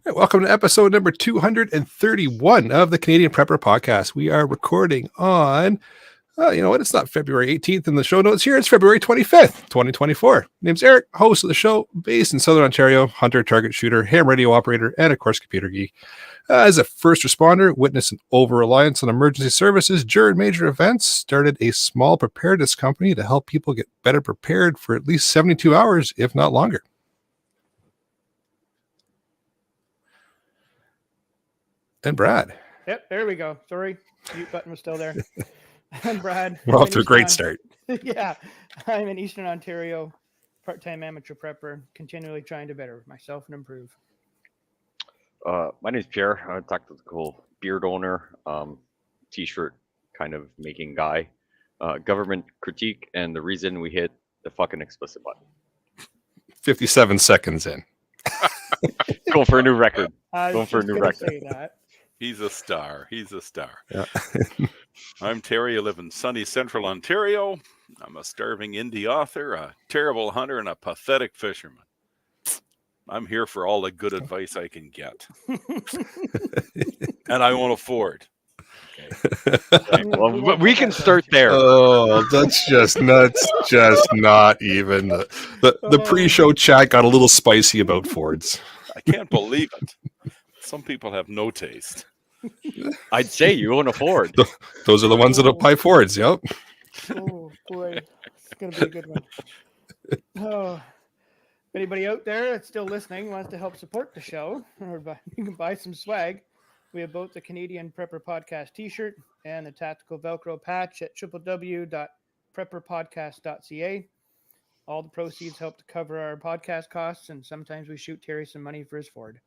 Right, welcome to episode number 231 of the Canadian Prepper Podcast. We are recording on, you know what? It's not February 18th in the show notes here. It's February 25th, 2024. Name's Eric, host of the show, based in Southern Ontario, hunter, target shooter, ham radio operator, and of course, computer geek. As a first responder, witnessed an over-reliance on emergency services during major events, started a small preparedness company to help people get better prepared for at least 72 hours, if not longer. And Brad. Yep, there we go. Sorry, mute button was still there. I'm Brad. We're off to a great start. Yeah, I'm in Eastern Ontario, part-time amateur prepper, continually trying to better myself and improve. My name is Pierre. I'm a tactical beard owner, t-shirt kind of making guy, government critique, and the reason we hit the fucking explicit button. 57 seconds in. Going for a new record. Going for a new record. Say that. He's a star. He's a star. Yeah. I'm Terry. I live in sunny central Ontario. I'm a starving indie author, a terrible hunter, and a pathetic fisherman. I'm here for all the good advice I can get. And I won't afford. Okay. Well, we can start there. Oh, that's just nuts. Just not even. The pre-show chat got a little spicy about Fords. I can't believe it. Some people have no taste. I'd say you won't afford. Those are the ones that buy Fords, yep. Oh, boy. It's going to be a good one. Oh, anybody out there that's still listening wants to help support the show, or you can buy some swag. We have both the Canadian Prepper Podcast t-shirt and the tactical Velcro patch at www.prepperpodcast.ca. All the proceeds help to cover our podcast costs, and sometimes we shoot Terry some money for his Ford.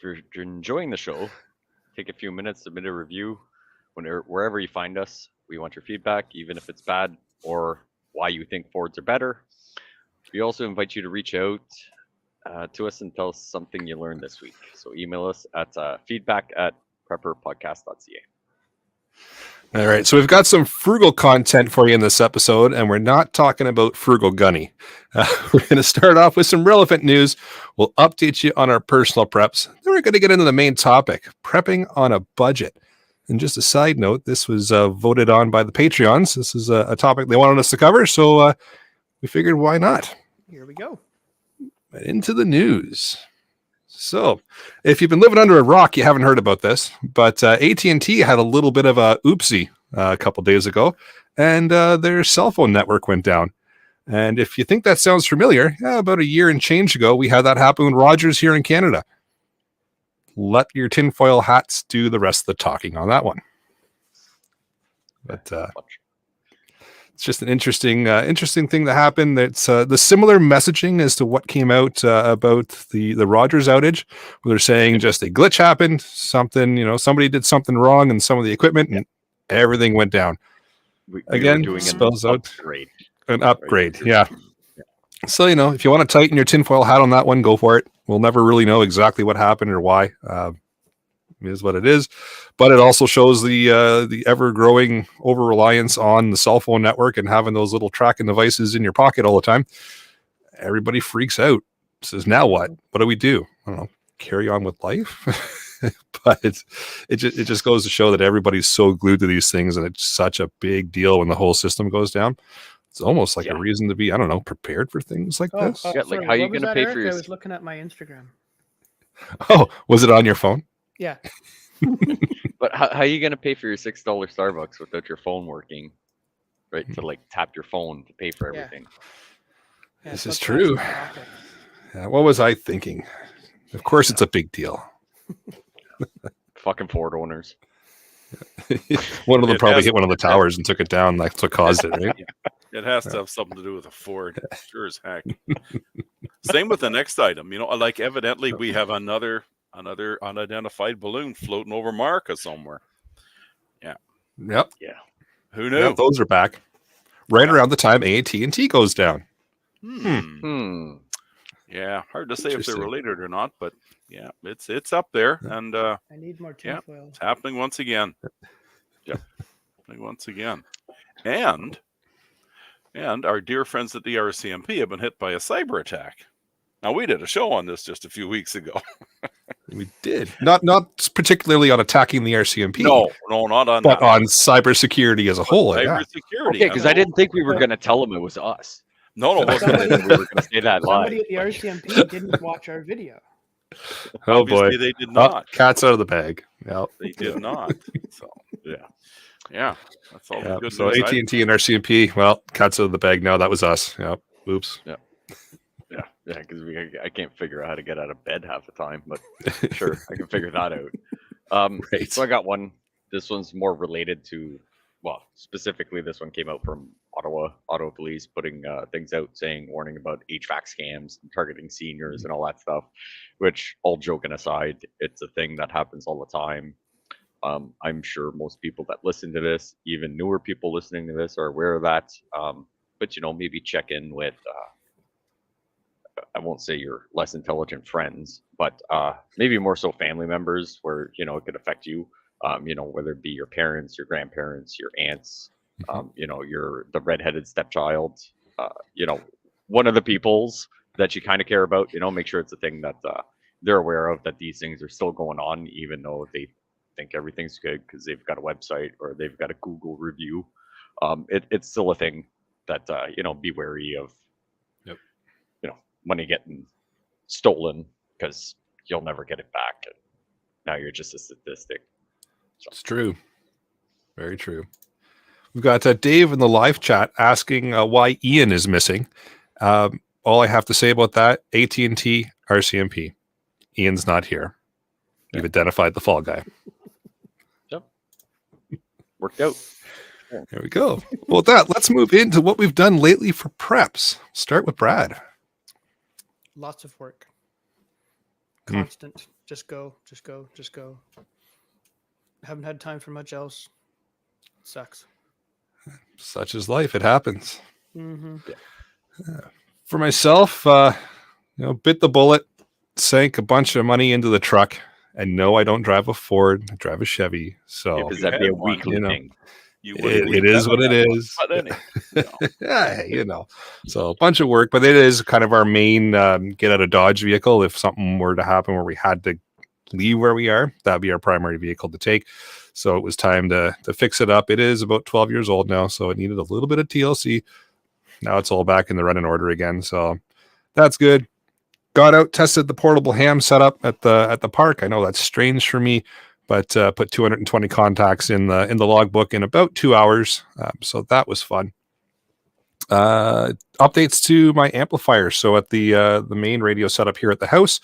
If you're enjoying the show, take a few minutes, submit a review. Wherever you find us, we want your feedback, even if it's bad or why you think Fords are better. We also invite you to reach out to us and tell us something you learned this week. So email us at feedback@prepperpodcast.ca. All right, so we've got some frugal content for you in this episode, and we're not talking about Frugal Gunny. We're going to start off with some relevant news. We'll update you on our personal preps. Then we're going to get into the main topic, prepping on a budget. And just a side note, this was voted on by the Patreons. This is a topic they wanted us to cover, so we figured why not? Here we go. Into the news. So, if you've been living under a rock, you haven't heard about this, but AT&T had a little bit of a oopsie a couple days ago, and their cell phone network went down. And if you think that sounds familiar, about a year and change ago, we had that happen with Rogers here in Canada. Let your tinfoil hats do the rest of the talking on that one. But it's just an interesting thing that happened. It's the similar messaging as to what came out about the Rogers outage, where they're saying just a glitch happened, something, somebody did something wrong in some of the equipment, and everything went down. Again, doing spells out an upgrade. Right. Yeah. So, if you want to tighten your tinfoil hat on that one, go for it. We'll never really know exactly what happened or why. It is what it is. But it also shows the ever-growing over-reliance on the cell phone network and having those little tracking devices in your pocket all the time. Everybody freaks out. Says, now what? What do we do? I don't know. Carry on with life? But it just goes to show that everybody's so glued to these things, and it's such a big deal when the whole system goes down. It's almost like a reason to be, I don't know, prepared for things like this. Yeah, like how are you going to pay for your... I was looking at my Instagram. Oh, was it on your phone? Yeah. But how are you going to pay for your $6 Starbucks without your phone working, right? To tap your phone to pay for everything. Yeah, this is true. Yeah, what was I thinking? Of course, it's a big deal. Fucking Ford owners. One of them probably hit one of the towers and took it down. That's what caused it, right? It has to have something to do with a Ford. Sure as heck. Same with the next item. Evidently we have another unidentified balloon floating over Marca somewhere. Yeah. Yep. Yeah. Who knew? Yeah, those are back. Right around the time AT&T goes down. Yeah, hard to say if they're related or not, but yeah, it's up there, and I need more tinfoil. It's happening once again. Yeah, happening once again, and our dear friends at the RCMP have been hit by a cyber attack. Now we did a show on this just a few weeks ago. We did not particularly on attacking the RCMP. No, not on but that. on cybersecurity as a whole. Yeah. Cybersecurity. Okay, because I didn't think we were going to tell them it was us. No, it wasn't. Somebody- We were going to say that live. Somebody at the RCMP didn't watch our video. Oh Obviously, boy, they did not. cat's out of the bag. Yep. They did not. So yeah, that's all the Yep. good So news. AT&T and RCMP, well, cat's out of the bag now. That was us. Yep. Oops. Yeah, because I can't figure out how to get out of bed half the time, but sure, I can figure that out. Right. So I got one. This one's more related to, well, specifically this one came out from Ottawa Police putting things out saying, warning about HVAC scams, targeting seniors and all that stuff, which, all joking aside, it's a thing that happens all the time. I'm sure most people that listen to this, even newer people listening to this, are aware of that. But, maybe check in with, I won't say your less intelligent friends, but maybe more so family members where, it could affect you, whether it be your parents, your grandparents, your aunts, you're the redheaded stepchild, one of the peoples that you kind of care about, make sure it's a thing that they're aware of, that these things are still going on, even though they think everything's good because they've got a website or they've got a Google review. It's still a thing that, be wary of. Money getting stolen because you'll never get it back. And now you're just a statistic. So. It's true. Very true. We've got Dave in the live chat asking why Ian is missing. All I have to say about that, AT&T, RCMP. Ian's not here. You've identified the fall guy. Yep. Worked out. There we go. Well, with that, let's move into what we've done lately for preps. Start with Brad. Lots of work. Constant. Just go. Haven't had time for much else. Sucks. Such is life. It happens. Mm-hmm. For myself, bit the bullet, sank a bunch of money into the truck, and no, I don't drive a Ford. I drive a Chevy. So Because that'd be a weekly thing. It is what it is. Yeah, so a bunch of work, but it is kind of our main get out of Dodge vehicle. If something were to happen where we had to leave where we are, that'd be our primary vehicle to take. So it was time to fix it up. It is about 12 years old now, so it needed a little bit of TLC. Now it's all back in the running order again, so that's good. Got out, tested the portable ham setup at the park. I know that's strange for me, but put 220 contacts in the logbook in about 2 hours. So that was fun. Updates to my amplifier. So at the main radio setup here at the house,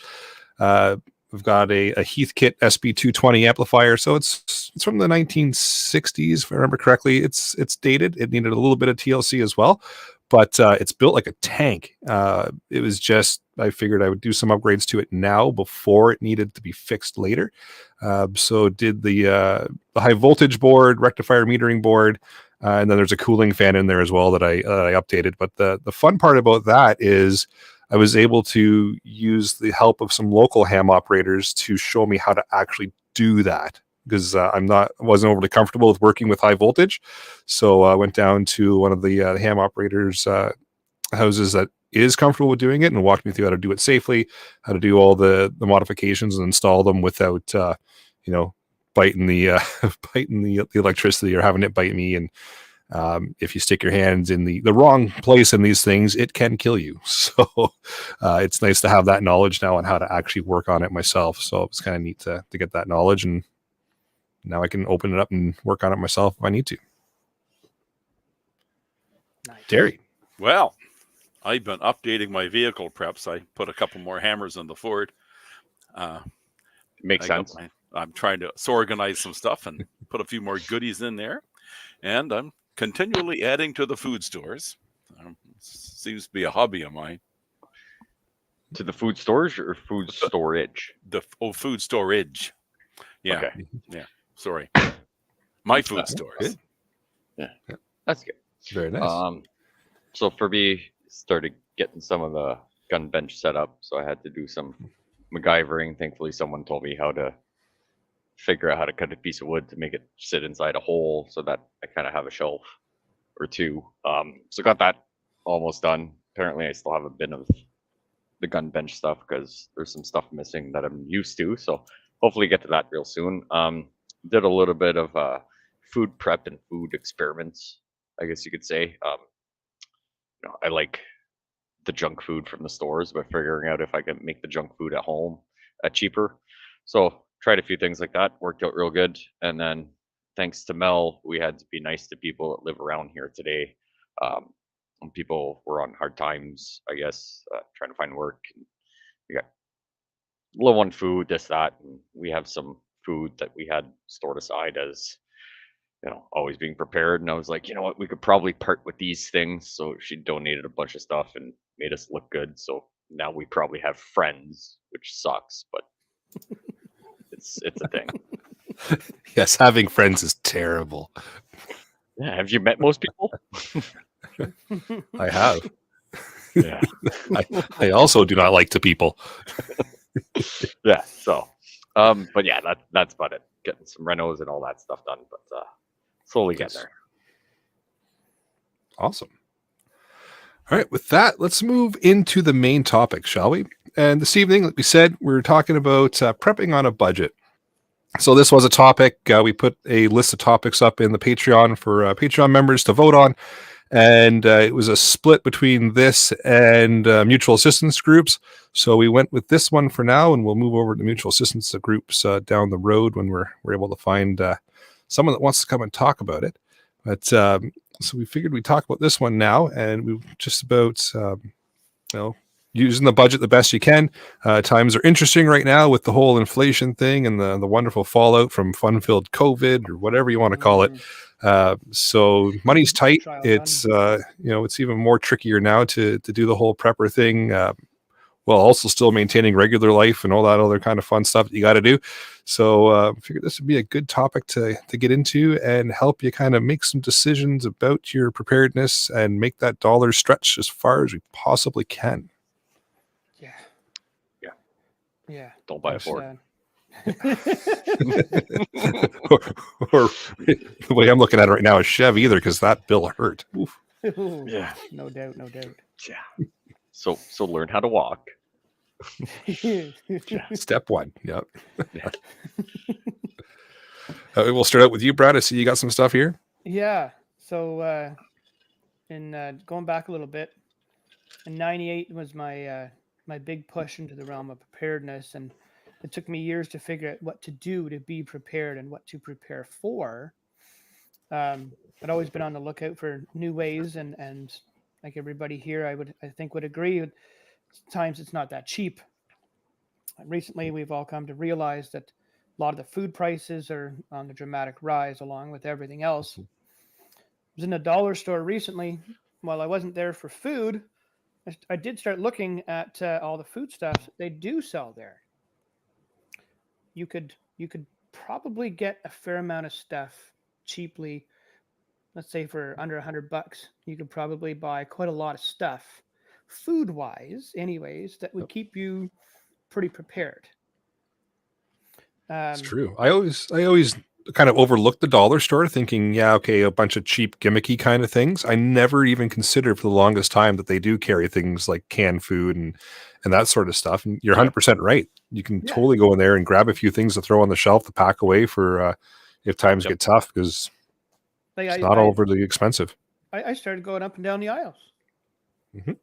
we've got a Heathkit SB220 amplifier. So it's from the 1960s, if I remember correctly. It's dated. It needed a little bit of TLC as well, but it's built like a tank. It was just, I figured I would do some upgrades to it now before it needed to be fixed later. So did the high voltage board, rectifier metering board, and then there's a cooling fan in there as well that I updated. But the fun part about that is I was able to use the help of some local ham operators to show me how to actually do that, because wasn't overly comfortable with working with high voltage. So I went down to one of the ham operators houses that is comfortable with doing it and walked me through how to do it safely, how to do all the modifications and install them without biting the biting the electricity or having it bite me. And if you stick your hands in the wrong place in these things, it can kill you. So it's nice to have that knowledge now on how to actually work on it myself. So it's kind of neat to get that knowledge, and now I can open it up and work on it myself if I need to. Nice. Terry. Well, I've been updating my vehicle preps. I put a couple more hammers in the Ford. Makes sense. I'm trying to organize some stuff and put a few more goodies in there. And I'm continually adding to the food stores. Seems to be a hobby of mine. To the food storage or food storage? Food storage. Yeah. Okay. Yeah. Sorry. My food stores. Good. Yeah. That's good. Very nice. So for me, started getting some of the gun bench set up. So I had to do some MacGyvering. Thankfully, someone told me how to figure out how to cut a piece of wood to make it sit inside a hole so that I kind of have a shelf or two. So got that almost done. Apparently, I still have a bin of the gun bench stuff because there's some stuff missing that I'm used to. So hopefully get to that real soon. Did a little bit of food prep and food experiments, I guess you could say. I like the junk food from the stores, but figuring out if I can make the junk food at home cheaper. So tried a few things like that, worked out real good. And then thanks to Mel, we had to be nice to people that live around here today. When people were on hard times, I guess, trying to find work. And we got low on food, this, that, and we have some food that we had stored aside as always being prepared. And I was like, you know what, we could probably part with these things. So she donated a bunch of stuff and made us look good. So now we probably have friends, which sucks, but it's a thing. Yes, having friends is terrible. Yeah, have you met most people? I have. Yeah. I also do not like to people. Yeah. So, but yeah, that's about it. Getting some renos and all that stuff done, but slowly getting there. Awesome. All right, with that, let's move into the main topic, shall we? And this evening, like we said, we're talking about prepping on a budget. So this was a topic. We put a list of topics up in the Patreon for Patreon members to vote on. And it was a split between this and mutual assistance groups. So we went with this one for now, and we'll move over to mutual assistance groups down the road when we're able to find someone that wants to come and talk about it. But so we figured we'd talk about this one now, and we just about using the budget the best you can. Times are interesting right now with the whole inflation thing and the wonderful fallout from fun-filled COVID or whatever you want to call it. So money's tight. It's it's even more trickier now to do the whole prepper thing, while also still maintaining regular life and all that other kind of fun stuff that you got to do. So I figured this would be a good topic to get into and help you kind of make some decisions about your preparedness and make that dollar stretch as far as we possibly can. Yeah. Don't buy a Ford. or the way I'm looking at it right now is Chev either, because that bill hurt. Oof. Yeah. No doubt. Yeah. So learn how to walk. Step one. Yep. We'll start out with you, Brad. I see you got some stuff here. Yeah. So going back a little bit, in '98 was my my big push into the realm of preparedness, and it took me years to figure out what to do to be prepared and what to prepare for. I'd always been on the lookout for new ways, and like everybody here, I think would agree. Sometimes it's not that cheap. Recently, we've all come to realize that a lot of the food prices are on the dramatic rise, along with everything else. I was in a dollar store recently. While I wasn't there for food, I did start looking at all the food stuff they do sell there. You could probably get a fair amount of stuff cheaply. Let's say for under $100, you could probably buy quite a lot of stuff, food wise, anyways, that would keep you pretty prepared. It's true. I always kind of overlooked the dollar store, thinking, yeah, okay, a bunch of cheap, gimmicky kind of things. I never even considered for the longest time that they do carry things like canned food and that sort of stuff. And you're 100% right. You can totally go in there and grab a few things to throw on the shelf to pack away for if times get tough, because it's not overly expensive. I started going up and down the aisles.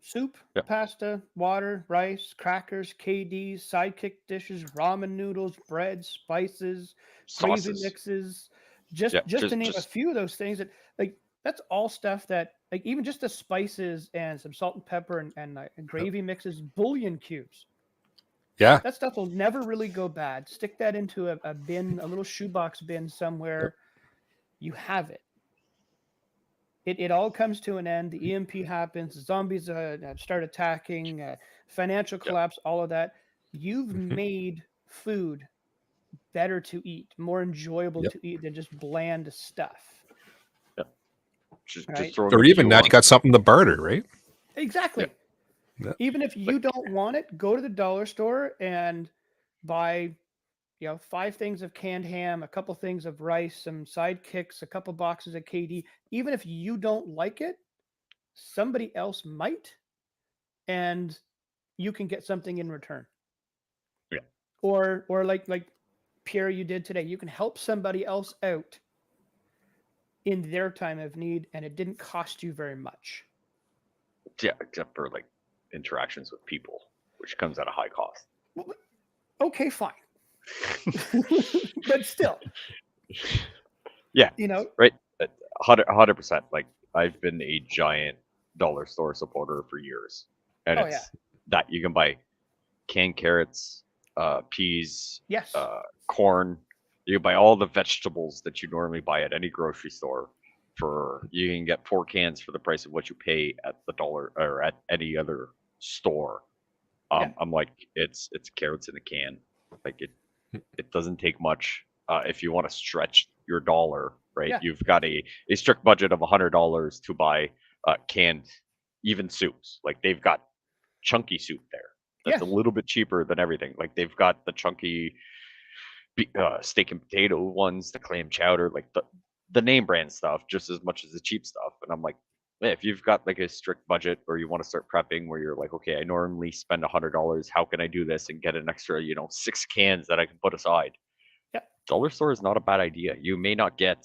Soup, pasta, water, rice, crackers, KDs, sidekick dishes, ramen noodles, bread, spices, gravy mixes, just to name a few of those things that that's all stuff that even just the spices and some salt and pepper and gravy mixes, bouillon cubes. Yeah, that stuff will never really go bad. Stick that into a bin, a little shoebox bin somewhere. You have it. It all comes to an end. The EMP happens. The zombies start attacking. Financial collapse. All of that. You've made food better to eat, more enjoyable to eat than just bland stuff. Just or even now you got something to barter, right? Exactly. Even if you don't want it, go to the dollar store and buy 5 things of canned ham, a couple things of rice, some sidekicks, a couple boxes of KD. Even if you don't like it, somebody else might. And you can get something in return. Yeah. Or like Pierre, you did today. You can help somebody else out in their time of need, and it didn't cost you very much. Yeah, except for like interactions with people, which comes at a high cost. Well, okay, fine. But still, Yeah, you know, right. 100%. Like I've been a giant dollar store supporter for years, and Oh, it's that you can buy canned carrots, peas, yes. corn. You can buy all the vegetables that you normally buy at any grocery store. You can get 4 cans for the price of what you pay at the dollar or at any other store. Yeah. I'm like, it's carrots in a can. Like it doesn't take much. If you want to stretch your dollar, right? Yeah. You've got a strict budget of $100 to buy canned even soups. Like they've got chunky soup there. That's Yes. a little bit cheaper than everything. Like they've got the chunky steak and potato ones, the clam chowder, like the name brand stuff, just as much as the cheap stuff. And I'm like, yeah, if you've got like a strict budget or you want to start prepping where you're like, okay, I normally spend $100. How can I do this and get an extra, 6 cans that I can put aside? Yeah. Dollar store is not a bad idea. You may not get,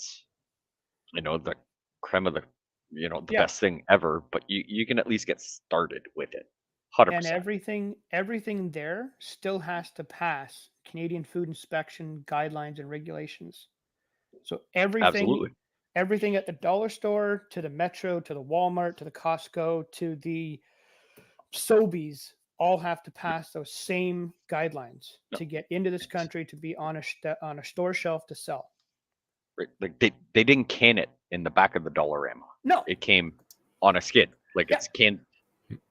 the creme of the, the best thing ever, but you can at least get started with it. 100%. And everything there still has to pass Canadian food inspection guidelines and regulations. So Absolutely. everything at the dollar store, to the Metro, to the Walmart, to the Costco, to the Sobeys, all have to pass those same guidelines to get into this country, to be on a store shelf to sell. Right. Like they didn't can it in the back of the Dollarama. No. It came on a skid. Like it's canned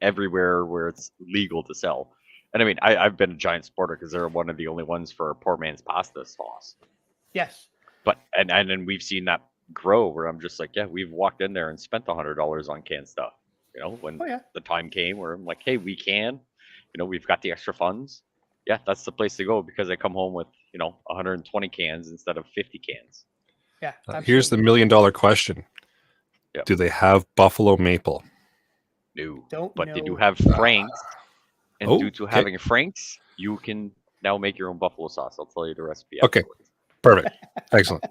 everywhere where it's legal to sell. And I mean, I've been a giant supporter because they're one of the only ones for poor man's pasta sauce. Yes. But and then we've seen that grow where I'm just like, yeah, we've walked in there and spent $100 on canned stuff. When the time came where I'm like, hey, we can, we've got the extra funds. Yeah, that's the place to go because I come home with 120 cans instead of 50 cans. Yeah. Here's the $1 million question. Yep. Do they have buffalo maple? No. Don't but know. they do have Franks. And due to having Franks, you can now make your own buffalo sauce. I'll tell you the recipe afterwards. Perfect. Excellent.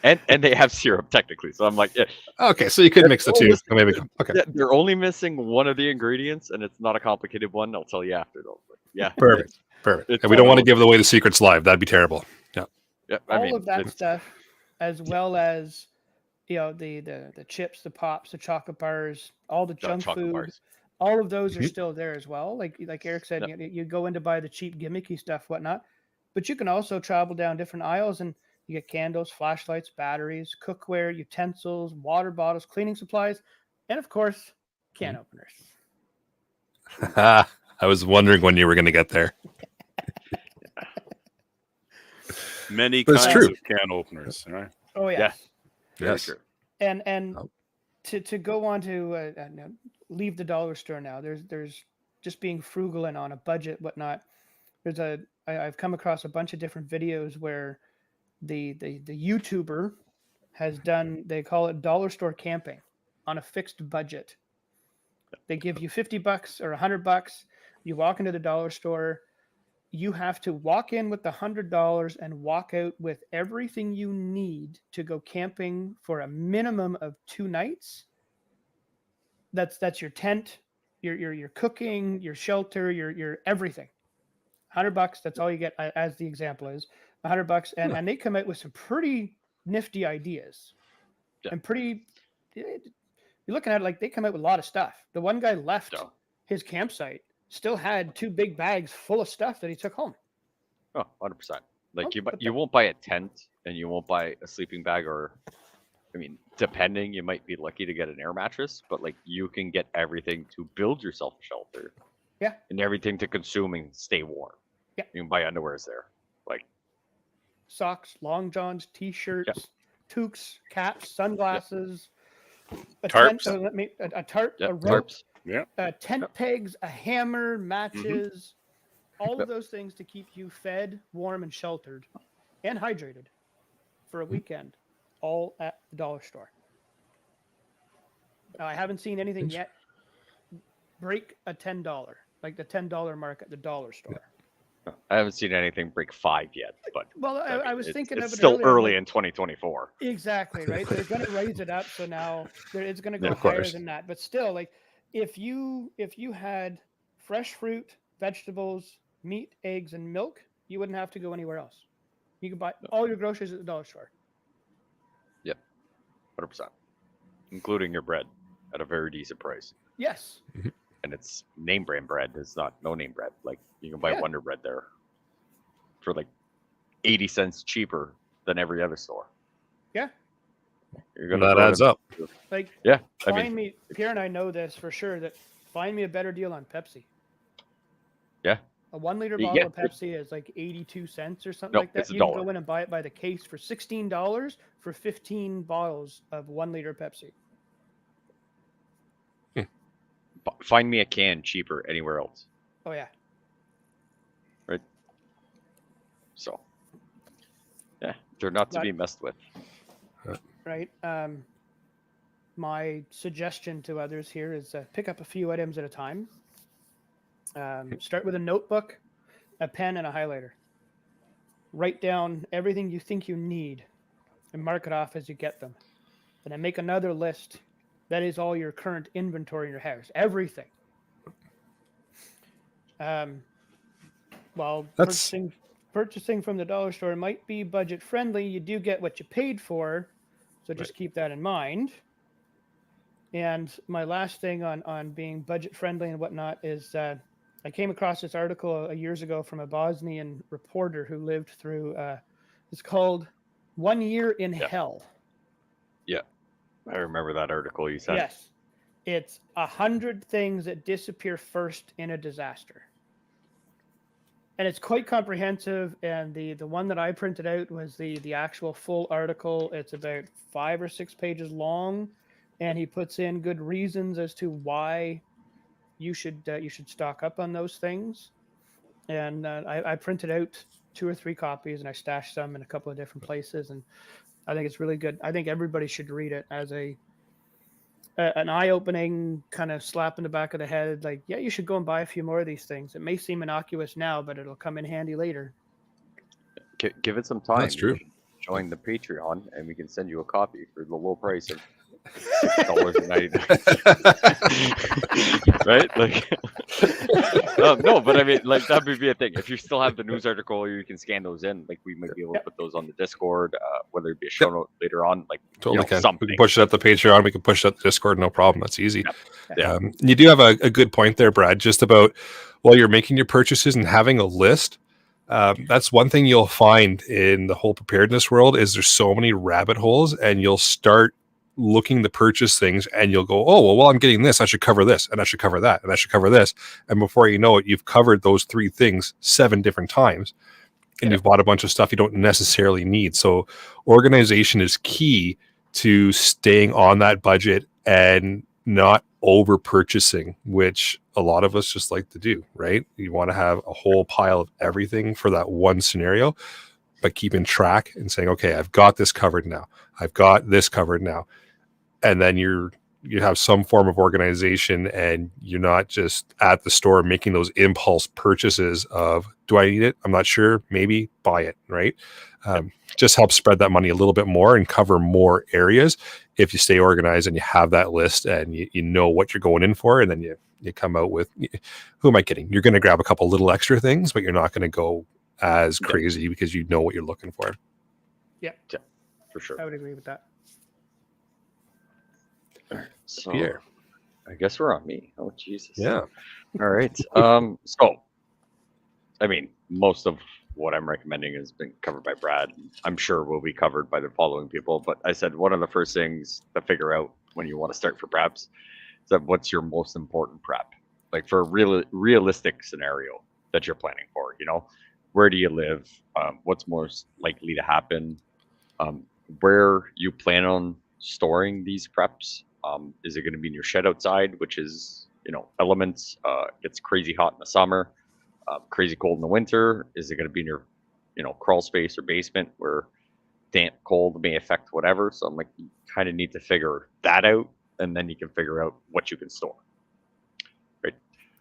And they have syrup technically. So I'm like, yeah. Okay, so you could mix the two. Maybe. Okay. Yeah, they're only missing one of the ingredients, and it's not a complicated one. I'll tell you after though. But yeah. Perfect. And we don't want to give away the secrets live. That'd be terrible. Yeah. Yeah. All of that stuff, as well as the chips, the pops, the chocolate bars, all the junk food, bars. all of those are still there as well. Like Eric said, you go in to buy the cheap gimmicky stuff, whatnot, but you can also travel down different aisles and you get candles, flashlights, batteries, cookware, utensils, water bottles, cleaning supplies, and of course, can openers. I was wondering when you were going to get there. Many But it's kinds true. of can openers, right? Oh yeah. Yes. And to go on to leave the dollar store now. There's just being frugal and on a budget, whatnot. I've come across a bunch of different videos where the YouTuber has done. They call it dollar store camping on a fixed budget. They give you $50 or $100. You walk into the dollar store. You have to walk in with the $100 and walk out with everything you need to go camping for a minimum of 2 nights. That's your tent, your cooking, your shelter, your everything. $100. That's all you get, as the example is $100, and they come out with some pretty nifty ideas, and pretty. You're looking at it like they come out with a lot of stuff. The one guy left his campsite, still had 2 big bags full of stuff that he took home. Oh, 100%. Like you won't buy a tent and you won't buy a sleeping bag, or I mean, depending, you might be lucky to get an air mattress, but like you can get everything to build yourself a shelter. Yeah. And everything to consume and stay warm. Yeah. You can buy underwears there. Like socks, long johns, t-shirts, toques, caps, sunglasses, a Tarps. tent, a tarp, a rope, tarps. Yeah. Tent pegs, a hammer, matches, all of those things to keep you fed, warm, and sheltered, and hydrated for a weekend, all at the dollar store. Now, I haven't seen anything yet break a $10. like the $10 mark at the dollar store. I haven't seen anything break 5 yet, but Well, I mean, I was thinking it's of it still earlier, early like- in 2024. Exactly, right? They're going to raise it up, so now it's going to go Of higher course. than that. But still, like if you had fresh fruit, vegetables, meat, eggs, and milk, you wouldn't have to go anywhere else. You can buy all your groceries at the dollar store. 100%, including your bread at a very decent price. Yes. And it's name brand bread. It's not no name bread. Like you can buy Yeah. Wonder Bread there for like 80 cents cheaper than every other store. Yeah. You're And gonna that throw adds them- up. Like Yeah, I find mean, me, Pierre and I know this for sure, that find me a better deal on Pepsi. yeah. A 1 liter Yeah, bottle of it- Pepsi is like 82 cents or something No, like that. it's You can $1. go in and buy it by the case for $16 for 15 bottles of 1 liter Pepsi. Find me a can cheaper anywhere else. Oh yeah. So, yeah, they're not to But- be messed with. Right. My suggestion to others here is pick up a few items at a time. Start with a notebook, a pen, and a highlighter. Write down everything you think you need and mark it off as you get them. And then make another list. That is all your current inventory in your house. Everything. While That's- purchasing from the dollar store might be budget friendly, you do get what you paid for. So just keep that in mind. And my last thing on being budget friendly and whatnot is I came across this article years ago from a Bosnian reporter who lived through, it's called 1 Year in Hell. I remember that article you sent. Yes. It's 100 things that disappear first in a disaster. And it's quite comprehensive. And the one that I printed out was the actual full article. It's about 5 or 6 pages long. And he puts in good reasons as to why you should stock up on those things. And I printed out 2 or 3 copies, and I stashed some in a couple of different places. And I think it's really good. I think everybody should read it as an eye-opening kind of slap in the back of the head. Like, yeah, you should go and buy a few more of these things. It may seem innocuous now, but it'll come in handy later. Give it some time. That's true. Join the Patreon, and we can send you a copy for the low price of $6.99. Right? Like, no, but I mean, like that would be a thing. If you still have the news article, you can scan those in. Like, we might be able to put those on the Discord, whether it be a show note later on. Like, Totally can. something. We can push it up the Patreon. We can push it up the Discord. No problem. That's easy. Yeah. You do have a good point there, Brad, just about while you're making your purchases and having a list. That's one thing you'll find in the whole preparedness world is there's so many rabbit holes, and you'll start looking to purchase things and you'll go, oh, well, I'm getting this. I should cover this, and I should cover that, and I should cover this. And before you know it, you've covered those 3 things 7 different times, and you've bought a bunch of stuff you don't necessarily need. So organization is key to staying on that budget and not over purchasing, which a lot of us just like to do, right? You want to have a whole pile of everything for that one scenario, but keeping track and saying, okay, I've got this covered now. I've got this covered now. And then you have some form of organization, and you're not just at the store making those impulse purchases of, do I need it? I'm not sure. Maybe buy it, right? Just help spread that money a little bit more and cover more areas if you stay organized and you have that list and you know what you're going in for, and then you come out with, who am I kidding? You're going to grab a couple little extra things, but you're not going to go as crazy because you know what you're looking for. Yeah, For sure. I would agree with that. So, Pierre. I guess we're on me. Oh, Jesus. Yeah. All right. So, I mean, most of what I'm recommending has been covered by Brad. I'm sure will be covered by the following people. But I said one of the first things to figure out when you want to start for preps is that what's your most important prep, like for a realistic scenario that you're planning for. You know, where do you live? What's most likely to happen? Where you plan on storing these preps? Is it going to be in your shed outside, which is, elements? It's crazy hot in the summer, crazy cold in the winter. Is it going to be in your, crawl space or basement where damp, cold may affect whatever? So I'm like, you kind of need to figure that out, and then you can figure out what you can store. Right.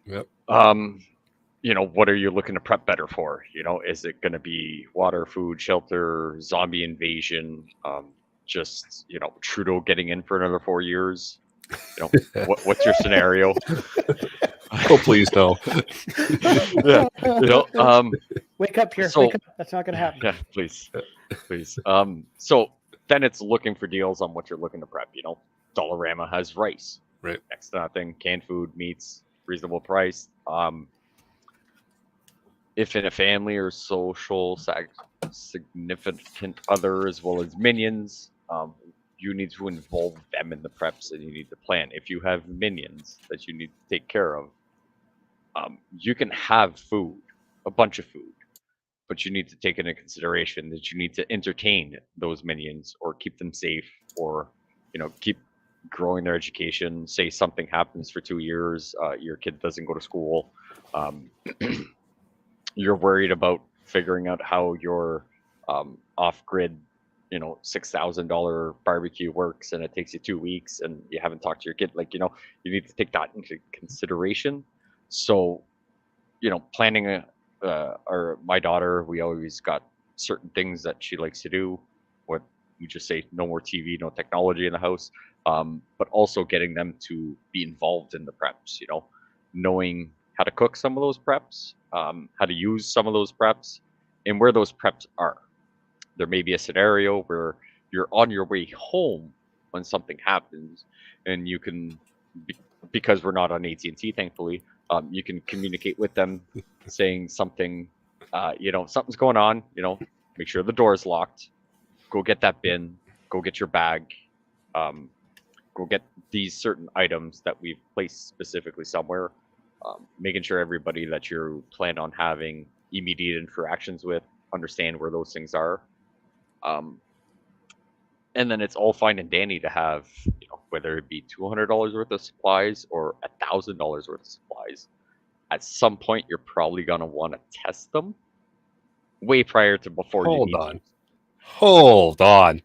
Yep. What are you looking to prep better for? Is it going to be water, food, shelter, zombie invasion? Just Trudeau getting in for another 4 years? What's your scenario? Oh, please no. Yeah, Wake up here. So- Wake up. That's not going to happen. yeah, please. So then it's looking for deals on what you're looking to prep. Dollarama has rice. Right. Next to nothing, canned food, meats, reasonable price. If in a family or social significant other as well as minions, you need to involve them in the preps and you need to plan. If you have minions that you need to take care of, you can have food, a bunch of food, but you need to take into consideration that you need to entertain those minions or keep them safe or keep growing their education. Say something happens for 2 years, your kid doesn't go to school. You're worried about figuring out how your off-grid $6,000 barbecue works and it takes you 2 weeks and you haven't talked to your kid. You need to take that into consideration. So planning or my daughter, we always got certain things that she likes to do. What we just say, no more TV, no technology in the house, but also getting them to be involved in the preps. Knowing how to cook some of those preps, how to use some of those preps, and where those preps are. There may be a scenario where you're on your way home when something happens, and you can, because we're not on AT&T, thankfully, you can communicate with them, saying something, something's going on. Make sure the door is locked. Go get that bin. Go get your bag. Go get these certain items that we've placed specifically somewhere. Making sure everybody that you plan on having immediate interactions with understand where those things are. And then it's all fine and dandy to have, whether it be $200 worth of supplies or $1,000 worth of supplies. At some point, you're probably gonna want to test them way prior to before you need them. Hold on.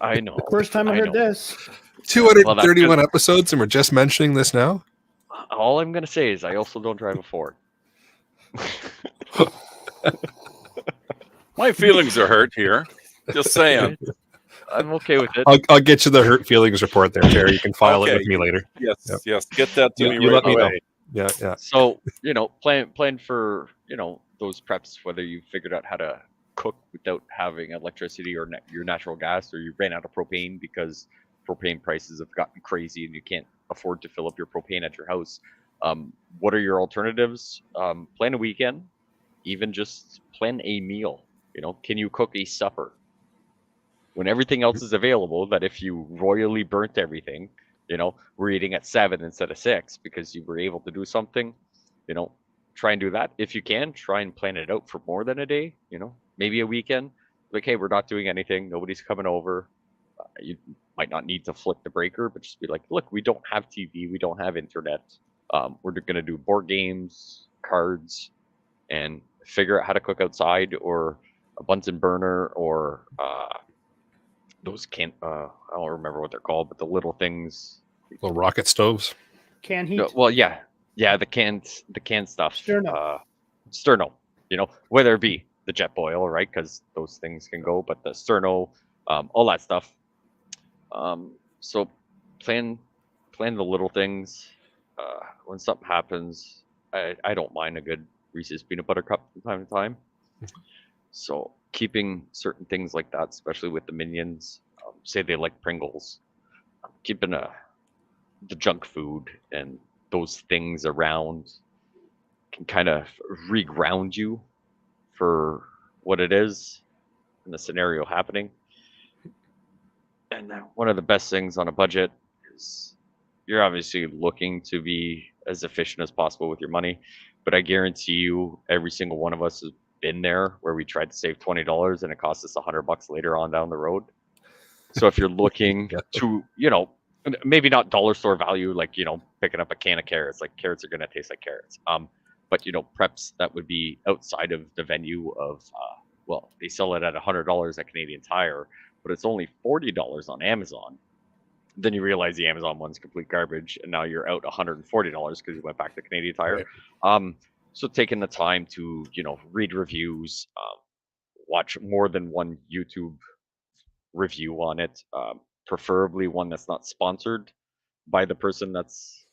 I know. First time I heard know. this. 231 episodes and we're just mentioning this now? All I'm gonna say is I also don't drive a Ford. My feelings are hurt here. Just saying. I'm okay with it. I'll get you the hurt feelings report there, Terry. You can file it Okay. with me later. Yes, Yep. yes. Get that to You- me you right let me know. away. Yeah. So plan for those preps. Whether you figured out how to cook without having electricity or your natural gas, or you ran out of propane because propane prices have gotten crazy and you can't afford to fill up your propane at your house. What are your alternatives? Plan a weekend. Even just plan a meal. Can you cook a supper when everything else is available? That if you royally burnt everything, we're eating at 7 instead of 6 because you were able to do something. Try and do that. If you can, try and plan it out for more than a day. Maybe a weekend. Like, hey, we're not doing anything. Nobody's coming over. You might not need to flip the breaker, but just be like, look, we don't have TV. We don't have internet. We're going to do board games, cards, and figure out how to cook outside, or a Bunsen burner, or those I don't remember what they're called, but the little things. Little rocket stoves. Can heat. Well, yeah, the canned stuff. Sterno. Sterno. Whether it be the jet boil, right? Because those things can go, but the sterno, all that stuff. So plan the little things. When something happens, I don't mind a good Reese's peanut butter cup from time to time. So keeping certain things like that, especially with the minions, say they like Pringles, keeping the junk food and those things around can kind of reground you for what it is and the scenario happening. And one of the best things on a budget is you're obviously looking to be as efficient as possible with your money, but I guarantee you every single one of us has been there where we tried to save $20 and it cost us $100 later on down the road. So if you're looking to, maybe not dollar store value, like, picking up a can of carrots, like carrots are going to taste like carrots. But, preps that would be outside of the venue of, they sell it at $100 at Canadian Tire, but it's only $40 on Amazon. then you realize the Amazon one's complete garbage, and now you're out $140 because you went back to Canadian Tire. Right. So taking the time to read reviews, watch more than one YouTube review on it, preferably one that's not sponsored by the person that's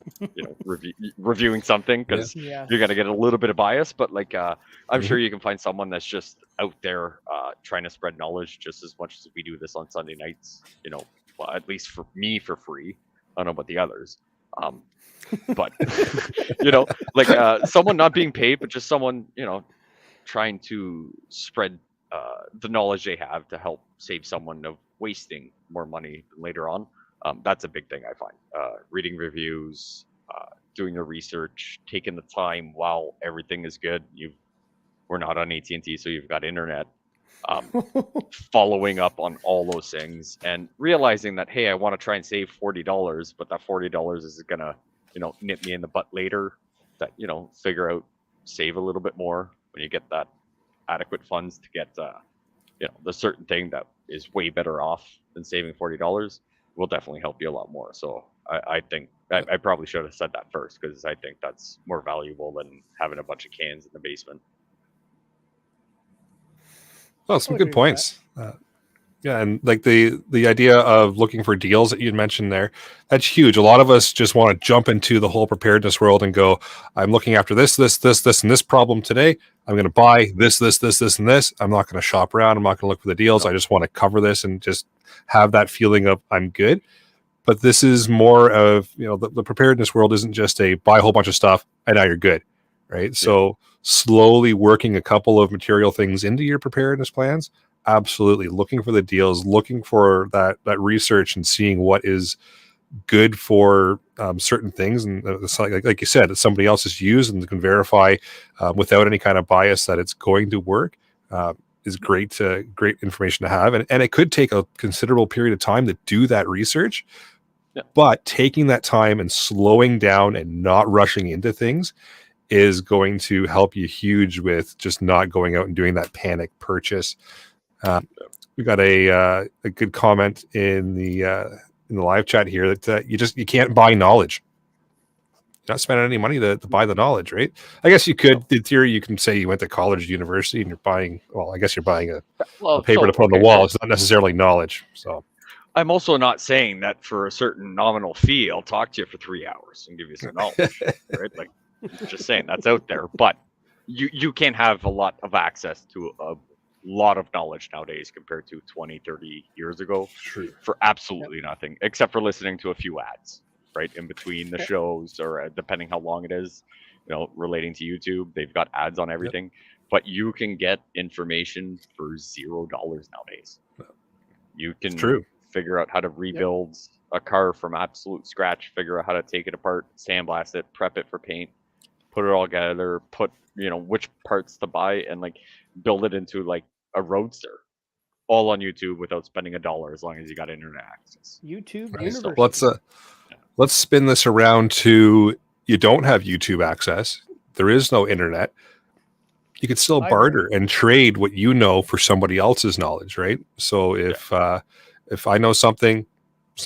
reviewing something, Yeah. because Yes. you're gonna get a little bit of bias. But like, I'm Mhm. sure you can find someone that's just out there trying to spread knowledge just as much as we do this on Sunday nights. Well, at least for me, for free. I don't know about the others. But like someone not being paid, but just someone trying to spread the knowledge they have to help save someone of wasting more money later on. That's a big thing I find. Reading reviews, doing the research, taking the time while everything is good. We're not on AT&T, so you've got internet. Following up on all those things and realizing that, hey, I want to try and save $40, but that $40 is gonna nip me in the butt later. That figure out, save a little bit more when you get that adequate funds to get the certain thing that is way better off than saving $40 will definitely help you a lot more. So I think I probably should have said that first, because I think that's more valuable than having a bunch of cans in the basement. Well, some I'll good agree with points. Yeah, and like the idea of looking for deals that you mentioned there, that's huge. A lot of us just want to jump into the whole preparedness world and go, I'm looking after this, and this problem today. I'm going to buy this, and this. I'm not going to shop around. I'm not going to look for the deals. No. I just want to cover this and just have that feeling of I'm good. But this is more of, the preparedness world isn't just a buy a whole bunch of stuff and now you're good, right? Yeah. So slowly working a couple of material things into your preparedness plans. Absolutely. Looking for the deals, looking for that research and seeing what is good for certain things. And it's like you said, it's somebody else has used and can verify without any kind of bias that it's going to work. Is great information to have. And it could take a considerable period of time to do that research. Yeah. But taking that time and slowing down and not rushing into things is going to help you huge with just not going out and doing that panic purchase. We got a good comment in the live chat here that you can't buy knowledge. You're not spending any money to buy the knowledge, right? I guess you could, in theory, you can say you went to college, university, and you're buying. Well, I guess you're buying a paper to put on the wall. It's not necessarily knowledge. So I'm also not saying that for a certain nominal fee, I'll talk to you for 3 hours and give you some knowledge, right? Like, just saying that's out there. But you can have a lot of access to a lot of knowledge nowadays compared to 20, 30 years ago. True. For absolutely nothing, except for listening to a few ads, right, in between the shows, or depending how long it is, relating to YouTube, they've got ads on everything. But you can get information for $0 nowadays. You can true. figure out how to rebuild a car from absolute scratch, figure out how to take it apart, sandblast it, prep it for paint, put it all together, put which parts to buy, and like build it into like a roadster, all on YouTube without spending $1, as long as you got internet access. YouTube Right. So University. let's spin this around to, you don't have YouTube access. There is no internet. You could still barter and trade what you know for somebody else's knowledge, right? So if I know something,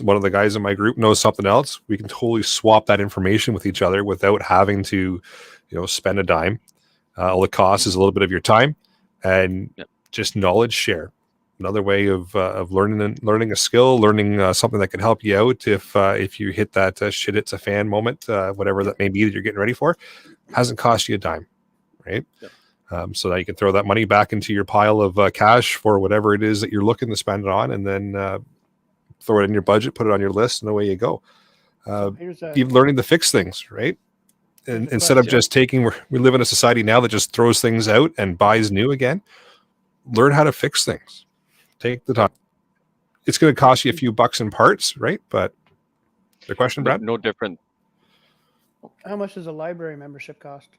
one of the guys in my group knows something else, we can totally swap that information with each other without having to, spend a dime. All it costs is a little bit of your time and just knowledge share. Another way of learning a skill, learning something that can help you out if you hit that shit it's a fan moment, whatever that may be that you're getting ready for, hasn't cost you a dime, right? So that you can throw that money back into your pile of cash for whatever it is that you're looking to spend it on, and then throw it in your budget, put it on your list, and away you go. Even learning to fix things, right? And instead of just we live in a society now that just throws things out and buys new again. Learn how to fix things. Take the time. It's going to cost you a few bucks in parts, right? But the question, Brad? No different. How much does a library membership cost?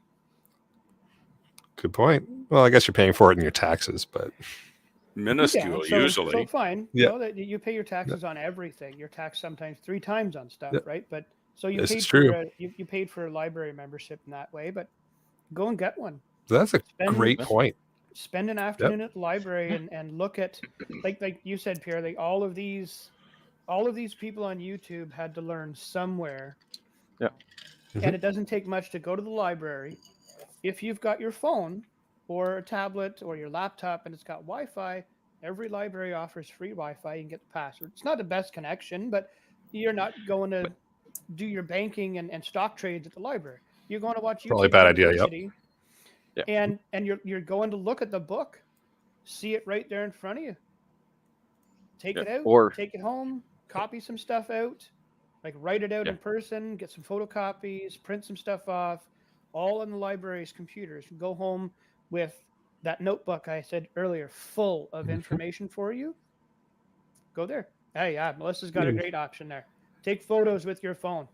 Good point. Well, I guess you're paying for it in your taxes, but minuscule usually. So fine. Yeah. That you pay your taxes on everything. You're taxed sometimes 3 times on stuff, right? But so you This paid is for true. you paid for a library membership in that way, but go and get one. That's a great point. Spend an afternoon at the library and look at like you said, Pierre, like all of these all of these people on YouTube had to learn somewhere. Yeah. And it doesn't take much to go to the library. If you've got your phone or a tablet or your laptop and it's got Wi-Fi, every library offers free Wi-Fi. You can get the password. It's not the best connection, but you're not going to do your banking and stock trades at the library. You're going to watch Probably a YouTube bad idea, yep. University, Yeah. and you're going to look at the book, see it right there in front of you. Take Yeah. it out, Or take it home, copy some stuff out, like write it out Yeah. in person, get some photocopies, print some stuff off, all on the library's computers. Go home with that notebook I said earlier, full of information for you. Go there. Hey, yeah, Melissa's got a great option there. Take photos with your phone.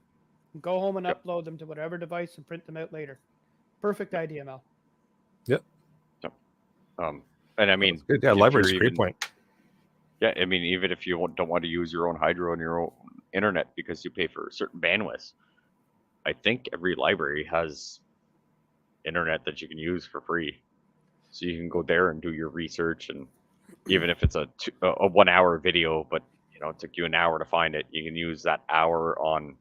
Go home and Yep. upload them to whatever device and print them out later. Perfect idea, Mel. Yep. And I mean, Good. Yeah, if library's a you're great even- point. Yeah, I mean, even if you don't want to use your own hydro and your own internet because you pay for certain bandwidth, I think every library has internet that you can use for free. So you can go there and do your research, and even if it's a 1 hour video, but it took you an hour to find it, you can use that hour on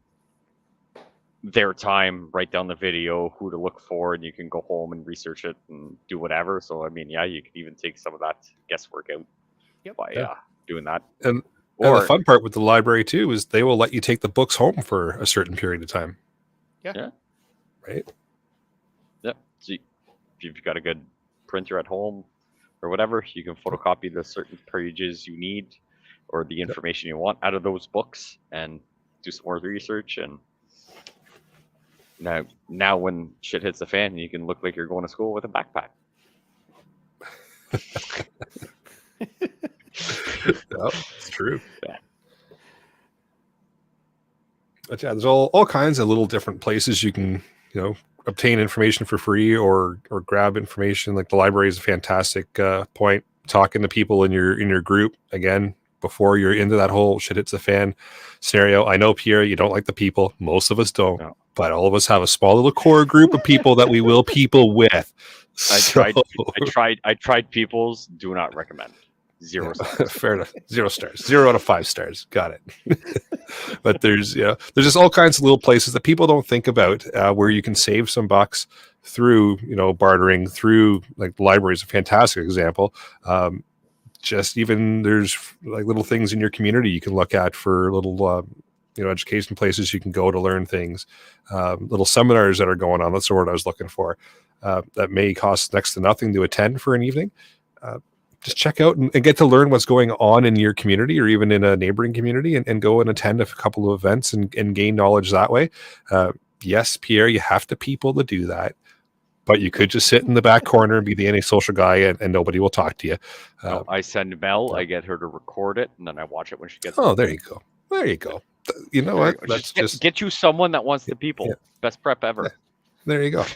their time, write down the video, who to look for, and you can go home and research it and do whatever. So I mean, yeah, you can even take some of that guesswork out by doing that. And the fun part with the library too is they will let you take the books home for a certain period of time. Yeah. Right. Yeah. So if you've got a good printer at home or whatever, you can photocopy the certain pages you need or the information you want out of those books and do some more research. And now when shit hits the fan, you can look like you're going to school with a backpack. It's true. Yeah. But yeah, there's all kinds of little different places you can, obtain information for free or grab information. Like the library is a fantastic point. Talking to people in your group again before you're into that whole shit hits the fan scenario. I know, Pierre, you don't like the people. Most of us don't, but all of us have a small little core group of people that we will people with. I tried people's. Do not recommend. 0 stars. Fair enough. 0 stars. 0 out of 5 stars. Got it. But there's just all kinds of little places that people don't think about where you can save some bucks through bartering. Through like the library is a fantastic example. Just even there's like little things in your community you can look at for little education places you can go to learn things. Little seminars that are going on. That's the word I was looking for. That may cost next to nothing to attend for an evening. Just check out and get to learn what's going on in your community or even in a neighboring community and go and attend a couple of events and gain knowledge that way. Yes, Pierre, you have to people to do that, but you could just sit in the back corner and be the antisocial guy and nobody will talk to you. No, I send Mel, I get her to record it, and then I watch it when she gets home. There you go. There you go. You know what? Let's just get you someone that wants the people. Yeah. Best prep ever. Yeah. There you go.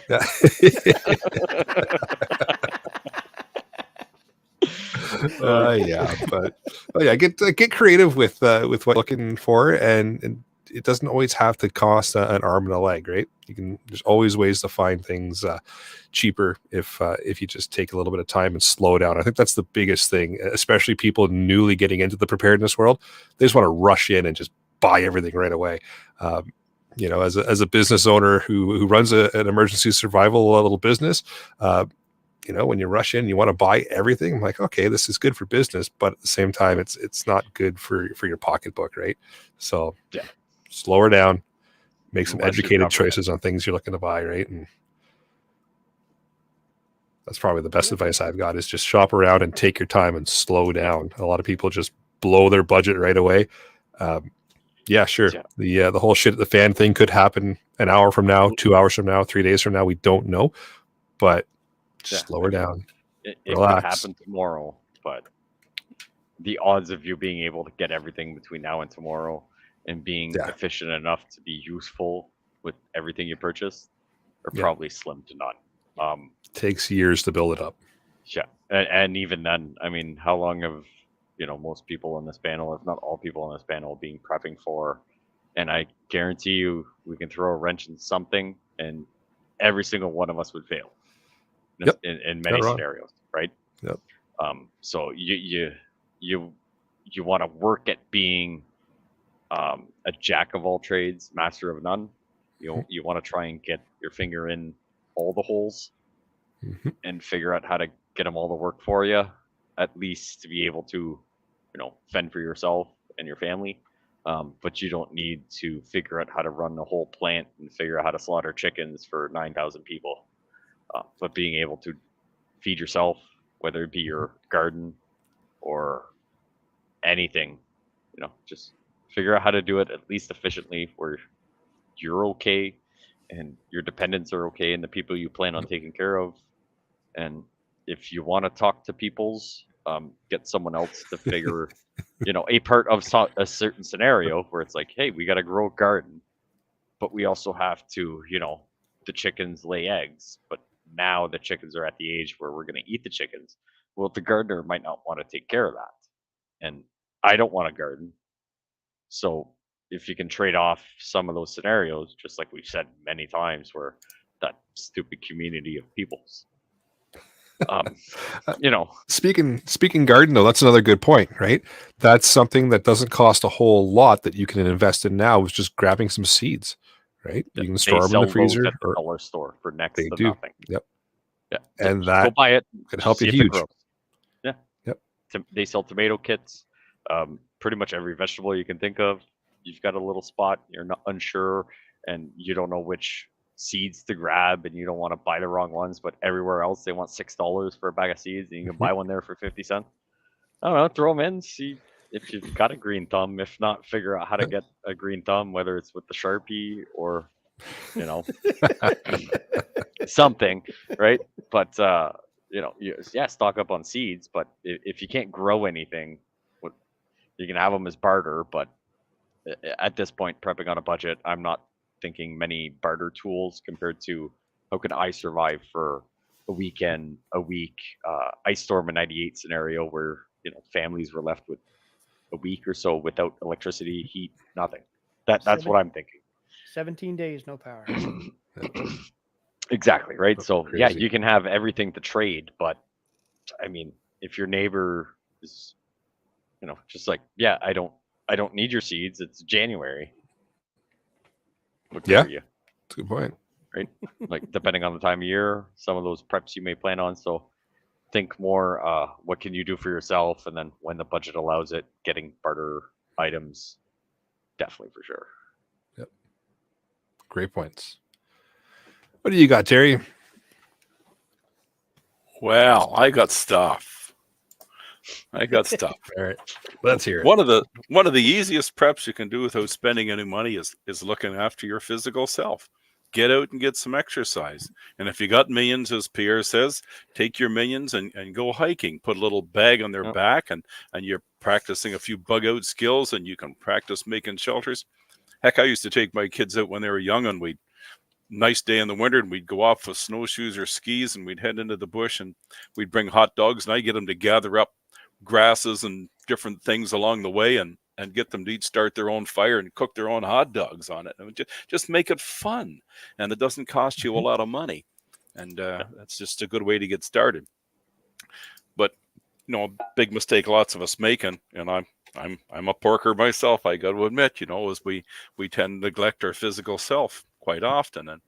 Yeah. Get creative with what you're looking for, and it doesn't always have to cost an arm and a leg, right? There's always ways to find things cheaper if you just take a little bit of time and slow down. I think that's the biggest thing, especially people newly getting into the preparedness world. They just want to rush in and just buy everything right away. As a business owner who runs an emergency survival little business, when you rush in, you want to buy everything. I'm like, okay, this is good for business, but at the same time, it's not good for your pocketbook, right? So slow her down, make some educated choices on things you're looking to buy, right? And that's probably the best advice I've got is just shop around and take your time and slow down. A lot of people just blow their budget right away. Yeah, sure. Yeah. The whole shit at the fan thing could happen an hour from now, 2 hours from now, 3 days from now. We don't know, but slow her down. It could happen tomorrow, but the odds of you being able to get everything between now and tomorrow and being efficient enough to be useful with everything you purchase are probably slim to none. Takes years to build it up. Yeah. And even then, I mean, how long have most people on this panel, if not all people on this panel, being prepping for? And I guarantee you, we can throw a wrench in something, and every single one of us would fail in many scenarios, right? Yep. So you want to work at being a jack of all trades, master of none. You want to try and get your finger in all the holes Mhm. and figure out how to get them all to work for you, at least to be able to, fend for yourself and your family. But you don't need to figure out how to run the whole plant and figure out how to slaughter chickens for 9,000 people. But being able to feed yourself, whether it be your garden or anything, just figure out how to do it at least efficiently where you're okay and your dependents are okay and the people you plan on taking care of. And if you want to talk to people's, get someone else to figure, a part of a certain scenario where it's like, hey, we got to grow a garden, but we also have to, the chickens lay eggs, but now the chickens are at the age where we're going to eat the chickens. Well, the gardener might not want to take care of that. And I don't want a garden. So if you can trade off some of those scenarios, just like we've said many times, where that stupid community of peoples, Uh, you know, Speaking garden though, that's another good point, right? That's something that doesn't cost a whole lot that you can invest in now is just grabbing some seeds, right? You can they store them in sell the those freezer, at the or dollar store for next they to do. nothing. Yep, Yeah, and just go that buy it. could Just help see you if it huge. grows. Yeah, Yep. They sell tomato kits. Pretty much every vegetable you can think of. You've got a little spot. You're not unsure, and you don't know which seeds to grab, and you don't want to buy the wrong ones. But everywhere else, they want $6 for a bag of seeds, and you can Mhm. buy one there for 50 cents. I don't know. Throw them in. See if you've got a green thumb. If not, figure out how to get a green thumb, whether it's with the Sharpie or you know something, right? But stock up on seeds. But if you can't grow anything, you can have them as barter. But at this point, prepping on a budget, I'm not thinking many barter tools compared to how can I survive for a weekend, a week, ice storm in '98 scenario where families were left with a week or so without electricity, heat, nothing. That's what I'm thinking. 17 days, no power. Exactly, right? That's So yeah, crazy. you can have everything to trade, but I mean, if your neighbor is, just like, yeah, I don't need your seeds. It's January. What good Yeah, are you, that's a good point. right? Like depending on the time of year, some of those preps you may plan on. So think more, what can you do for yourself, and then when the budget allows it, getting barter items, definitely for sure. Yep, great points. What do you got, Terry? Well, I got stuff. I got stuff. All right, let's hear it. One of the easiest preps you can do without spending any money is looking after your physical self. Get out and get some exercise. And if you got minions, as Pierre says, take your minions and go hiking. Put a little bag on their Yep. back and you're practicing a few bug out skills and you can practice making shelters. Heck, I used to take my kids out when they were young and we'd nice day in the winter and we'd go off with snowshoes or skis and we'd head into the bush and we'd bring hot dogs and I get them to gather up grasses and different things along the way and get them to each start their own fire and cook their own hot dogs on it. And just make it fun, and it doesn't cost you a lot of money, and that's just a good way to get started. But a big mistake lots of us make, and I'm a porker myself, I got to admit, is we tend to neglect our physical self quite often, and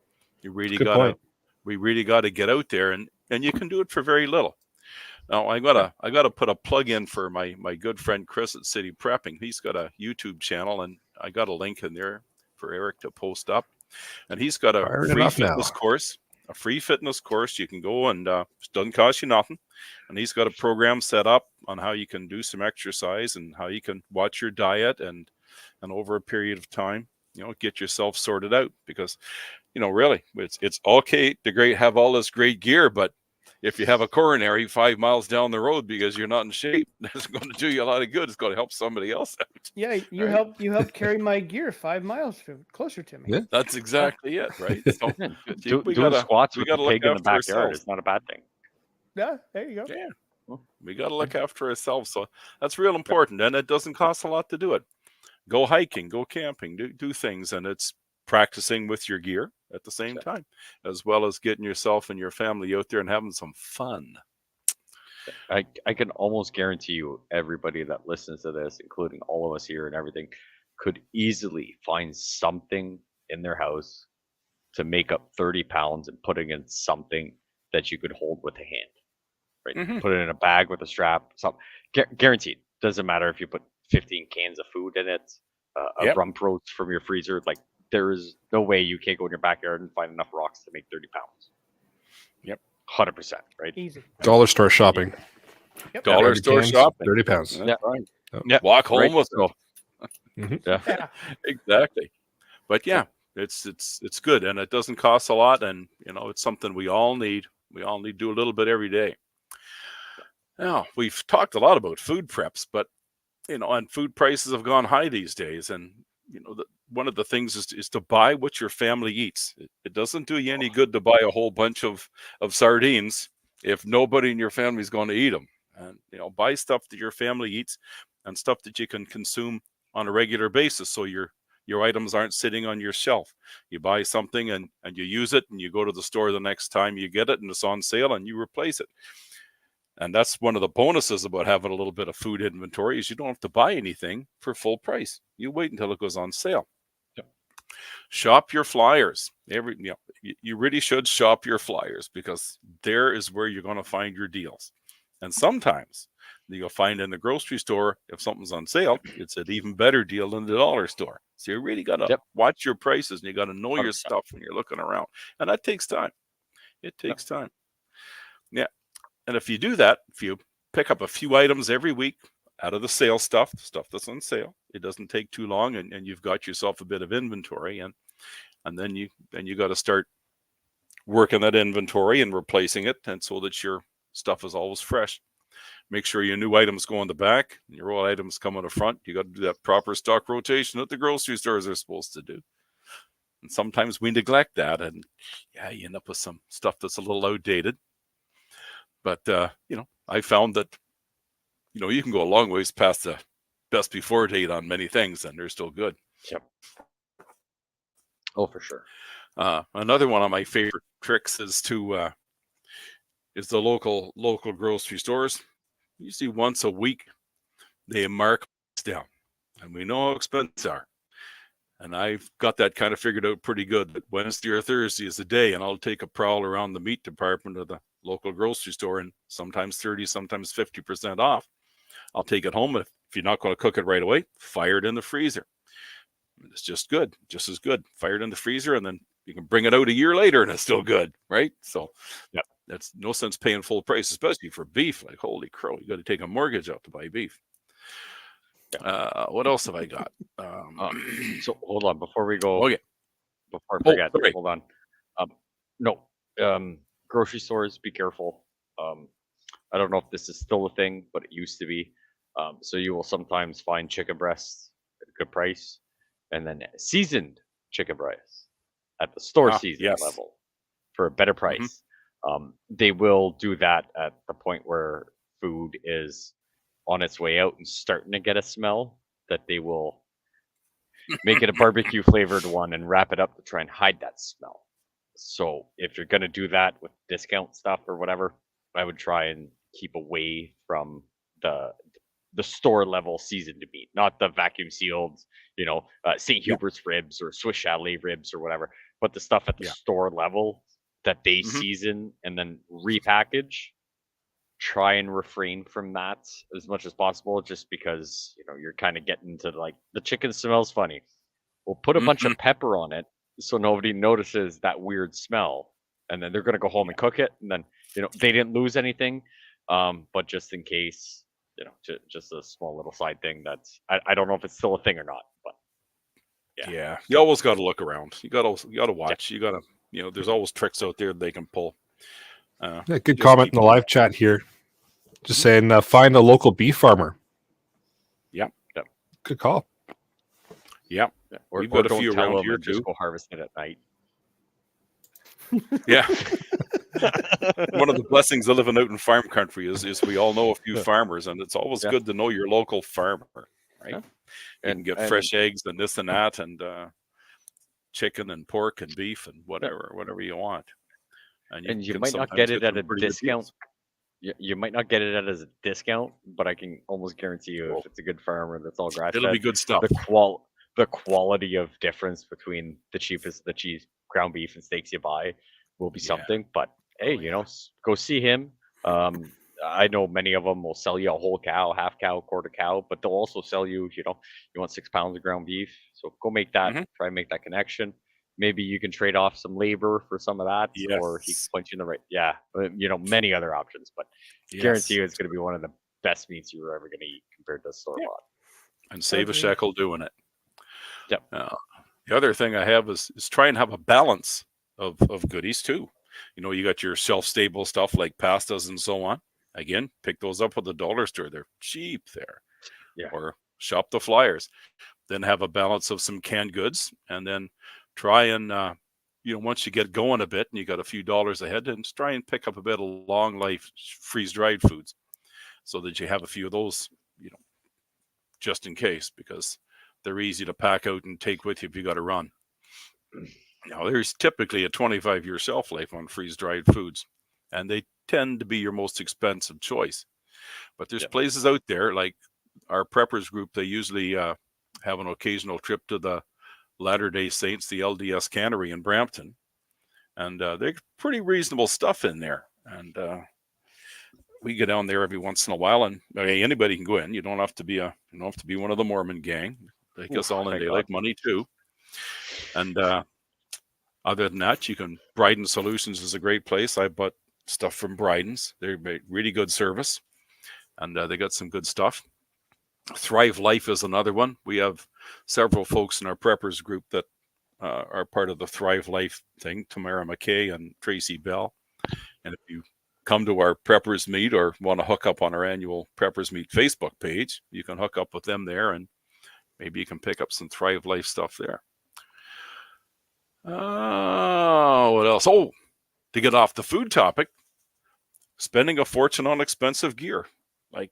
you really Good gotta point. we really got to get out there, and you can do it for very little. Now I gotta put a plug in for my good friend Chris at City Prepping. He's got a YouTube channel, and I got a link in there for Eric to post up. And he's got a Firing free enough now. fitness course. A free fitness course you can go and it doesn't cost you nothing. And he's got a program set up on how you can do some exercise and how you can watch your diet and over a period of time, get yourself sorted out. Because really, it's okay to have all this great gear, but if you have a coronary 5 miles down the road because you're not in shape, that's going to do you a lot of good. It's going to help somebody else out. Yeah, you helped carry my gear 5 miles closer to me. Yeah. That's exactly it, right? So Doing squats with the look pig in the after backyard ourselves. is not a bad thing. Yeah, there you go. Yeah, we got to look after ourselves. So that's real important, and it doesn't cost a lot to do it. Go hiking, go camping, do things, and it's practicing with your gear at the same time, as well as getting yourself and your family out there and having some fun. I can almost guarantee you, everybody that listens to this, including all of us here and everything, could easily find something in their house to make up 30 pounds and put it in something that you could hold with a hand, right? Mhm. Put it in a bag with a strap, something. Guaranteed. Doesn't matter if you put 15 cans of food in it, a Yep. rump roast from your freezer. Like, there is no way you can't go in your backyard and find enough rocks to make 30 pounds. Yep. 100%, right? Easy. Dollar store shopping. Yep. Dollar 30 store cans, shopping. 30 pounds. That's Yeah. right. Yeah. Walk home Right? with So, it. yeah. Yeah. Exactly. But yeah, it's good, and it doesn't cost a lot, and it's something we all need. We all need to do a little bit every day. Now, we've talked a lot about food preps, but and food prices have gone high these days, and one of the things is to buy what your family eats. It doesn't do you any good to buy a whole bunch of sardines if nobody in your family is going to eat them. And buy stuff that your family eats and stuff that you can consume on a regular basis, so your items aren't sitting on your shelf. You buy something and you use it, and you go to the store the next time you get it and it's on sale, and you replace it. And that's one of the bonuses about having a little bit of food inventory, is you don't have to buy anything for full price. You wait until it goes on sale. Yep. Shop your flyers. You really should shop your flyers, because there is where you're going to find your deals. And sometimes you'll find in the grocery store, if something's on sale, it's an even better deal than the dollar store. So you really got to watch your prices, and you got to know 100%. your stuff when you're looking around. And that takes time. It takes time. Yeah. And if you do that, if you pick up a few items every week out of the sale stuff that's on sale, it doesn't take too long, and you've got yourself a bit of inventory, and then you got to start working that inventory and replacing it, and so that your stuff is always fresh. Make sure your new items go on the back and your old items come on the front. You got to do that proper stock rotation that the grocery stores are supposed to do. And sometimes we neglect that, and you end up with some stuff that's a little outdated. But I found that you can go a long ways past the best before date on many things, and they're still good. Yep. Oh, for sure. Another one of my favorite tricks is the local grocery stores. Usually once a week, they mark down, and we know how expensive they are. And I've got that kind of figured out pretty good. That Wednesday or Thursday is the day, and I'll take a prowl around the meat department of the local grocery store, and sometimes 30, sometimes 50% off. I'll take it home. If you're not going to cook it right away, fire it in the freezer. It's just as good. Fire it in the freezer, and then you can bring it out a year later, and it's still good, right? So, yeah, that's no sense paying full price, especially for beef. Like, holy crow, you got to take a mortgage out to buy beef. What else have I got? So hold on before we go. Okay. Before I forget, sorry. hold on. No, grocery stores, be careful. I don't know if this is still a thing, but it used to be. So you will sometimes find chicken breasts at a good price, and then seasoned chicken breasts at the store season level for a better price. They will do that at the point where food is on its way out and starting to get a smell, that they will make it a barbecue flavored one and wrap it up to try and hide that smell. So if you're going to do that with discount stuff or whatever, I would try and keep away from the store level seasoned meat, not the vacuum sealed, St. Hubert's ribs or Swiss Chalet ribs or whatever, but the stuff at the store level that they season and then repackage. Try and refrain from that as much as possible, just because you're kind of getting to, like, the chicken smells funny. We'll put a bunch of pepper on it so nobody notices that weird smell, and then they're going to go home and cook it, and then they didn't lose anything, but just in case, just a small little side thing. That's I don't know if it's still a thing or not, but yeah, you always got to look around. You got to watch. You got to there's always tricks out there they can pull. Good comment in the live chat here. Just saying, find a local beef farmer. Yep. Good call. Yep. Or We've got a don't few tell around them here and too. just go harvest it at night. Yeah. One of the blessings of living out in farm country is we all know a few farmers, and it's always good to know your local farmer, right? Yeah. And get fresh eggs and this and that, and chicken and pork and beef and whatever you want. And you might not get it at a discount. You might not get it at a discount, but I can almost guarantee you, if it's a good farmer that's all grass fed, it'll be good stuff. the quality of difference between the cheese ground beef and steaks you buy will be Yeah. something. But hey, Oh, you know, go see him. I know many of them will sell you a whole cow, half cow, quarter cow, but they'll also sell you, you know, you want 6 pounds of ground beef. So go make that, Mhm. try and make that connection. Maybe you can trade off some labor for some of that, or he can Yes. point you in the right. Yeah, you know, many other options, but guarantee Yes. you it's going to be one of the best meats you're ever going to eat compared to store Yeah. bought. And save a Agreed. shekel doing it. Yep. The other thing I have is try and have a balance of goodies too. You know, you got your shelf-stable stuff like pastas and so on. Again, pick those up at the dollar store. They're cheap there. Yeah. Or shop the flyers. Then have a balance of some canned goods, and then try and you know, once you get going a bit and you got a few dollars ahead, and try and pick up a bit of long life freeze-dried foods, so that you have a few of those, you know, just in case, because they're easy to pack out and take with you if you got to run. Now, there's typically a 25-year shelf life on freeze-dried foods, and they tend to be your most expensive choice. But there's Yep. places out there like our preppers group. They usually have an occasional trip to the Latter-day Saints, the LDS Cannery in Brampton, and they're pretty reasonable stuff in there. And we go down there every once in a while, and okay, anybody can go in. You don't have to be one of the Mormon gang. They take us all in. Thank They God. like money too. And other than that, you can. Bryden Solutions is a great place. I bought stuff from Bryden's. They're really good service, and they got some good stuff. Thrive Life is another one. We have several folks in our preppers group that are part of the Thrive Life thing, Tamara McKay and Tracy Bell. And if you come to our preppers meet or want to hook up on our annual preppers meet Facebook page, you can hook up with them there, and maybe you can pick up some Thrive Life stuff there. What else? Oh, to get off the food topic, spending a fortune on expensive gear. Like,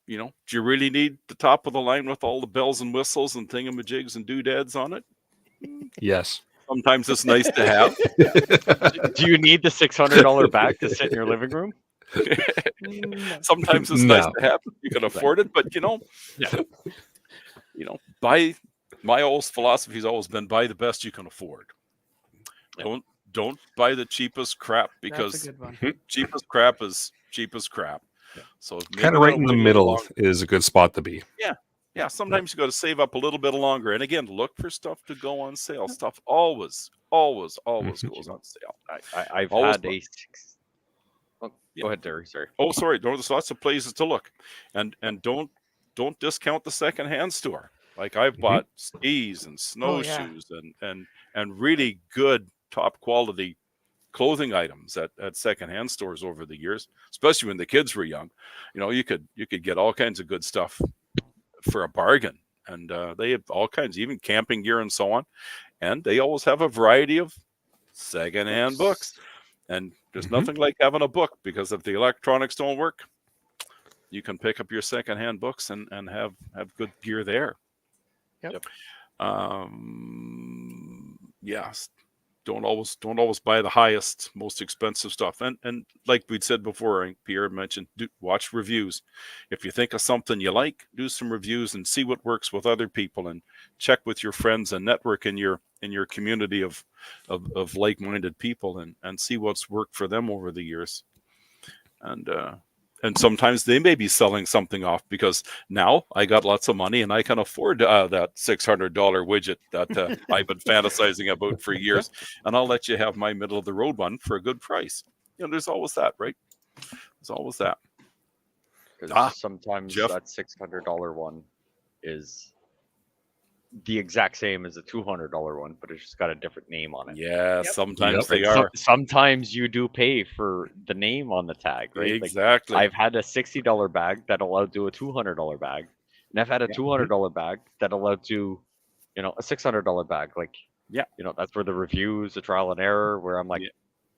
you know, do you really need the top of the line with all the bells and whistles and thingamajigs and doodads on it? Yes. Sometimes it's nice to have. Do you need the $600 bag to sit in your living room? No. Sometimes it's nice No. to have. You can afford it, but Yeah. Buy. My old philosophy has always been buy the best you can afford. Yeah. Don't buy the cheapest crap, That's a because good one. cheapest crap is cheapest crap. Yeah. So maybe Kind of right that'll in the wait a little middle longer. is a good spot to be. Yeah, sometimes you got to save up a little bit longer. And again, look for stuff to go on sale. Stuff always goes on sale. I've Always had a six. Oh, Yeah. Go ahead, Terry. Sorry. Oh, sorry. There's lots of places to look, and don't discount the secondhand store. Like I've bought skis and Oh, yeah. snowshoes and really good top quality clothing items at secondhand stores over the years, especially when the kids were young. You know, you could get all kinds of good stuff for a bargain, and they have all kinds, even camping gear and so on. And they always have a variety of secondhand books. And there's nothing like having a book, because if the electronics don't work, you can pick up your secondhand books and have good gear there. Yep. Yes. Don't always buy the highest, most expensive stuff. And like we'd said before, I think Pierre mentioned, watch reviews. If you think of something you like, do some reviews and see what works with other people, and check with your friends and network in your community of like-minded people, and see what's worked for them over the years. And sometimes they may be selling something off, because now I got lots of money and I can afford that $600 widget that I've been fantasizing about for years, and I'll let you have my middle of the road one for a good price. You know, there's always that, right? There's always that. Because sometimes Jeff? that $600 one is the exact same as the $200 one, but it's just got a different name on it. Yeah, Yep. sometimes Right? they are. Sometimes you do pay for the name on the tag, right? Exactly. Like, I've had a $60 bag that allowed to a $200 bag, and I've had a $200 bag that allowed to, you know, a $600 bag. Like, Yeah. you know, that's where the reviews, the trial and error, where I'm like, Yeah.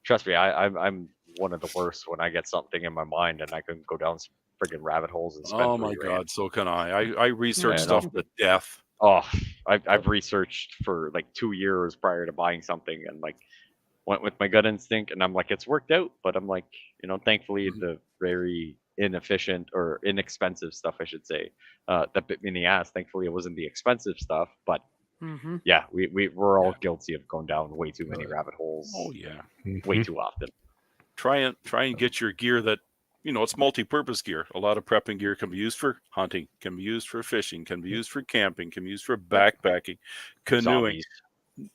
trust me, I'm one of the worst when I get something in my mind and I can go down some friggin' rabbit holes and spend Oh my $3,000. God, so can I. I research Yeah, stuff to death. Oh, I've researched for like 2 years prior to buying something, and like went with my gut instinct, and I'm like, it's worked out. But I'm like, you know, thankfully the very inefficient or inexpensive stuff, I should say, that bit me in the ass. Thankfully, it wasn't the expensive stuff, but Mm-hmm. yeah, we're all guilty of going down way too many rabbit holes Oh yeah. way Mhm. too often. Try and get your gear that, it's multi-purpose gear. A lot of prepping gear can be used for hunting, can be used for fishing, can be used for camping, can be used for backpacking, canoeing. Zombies.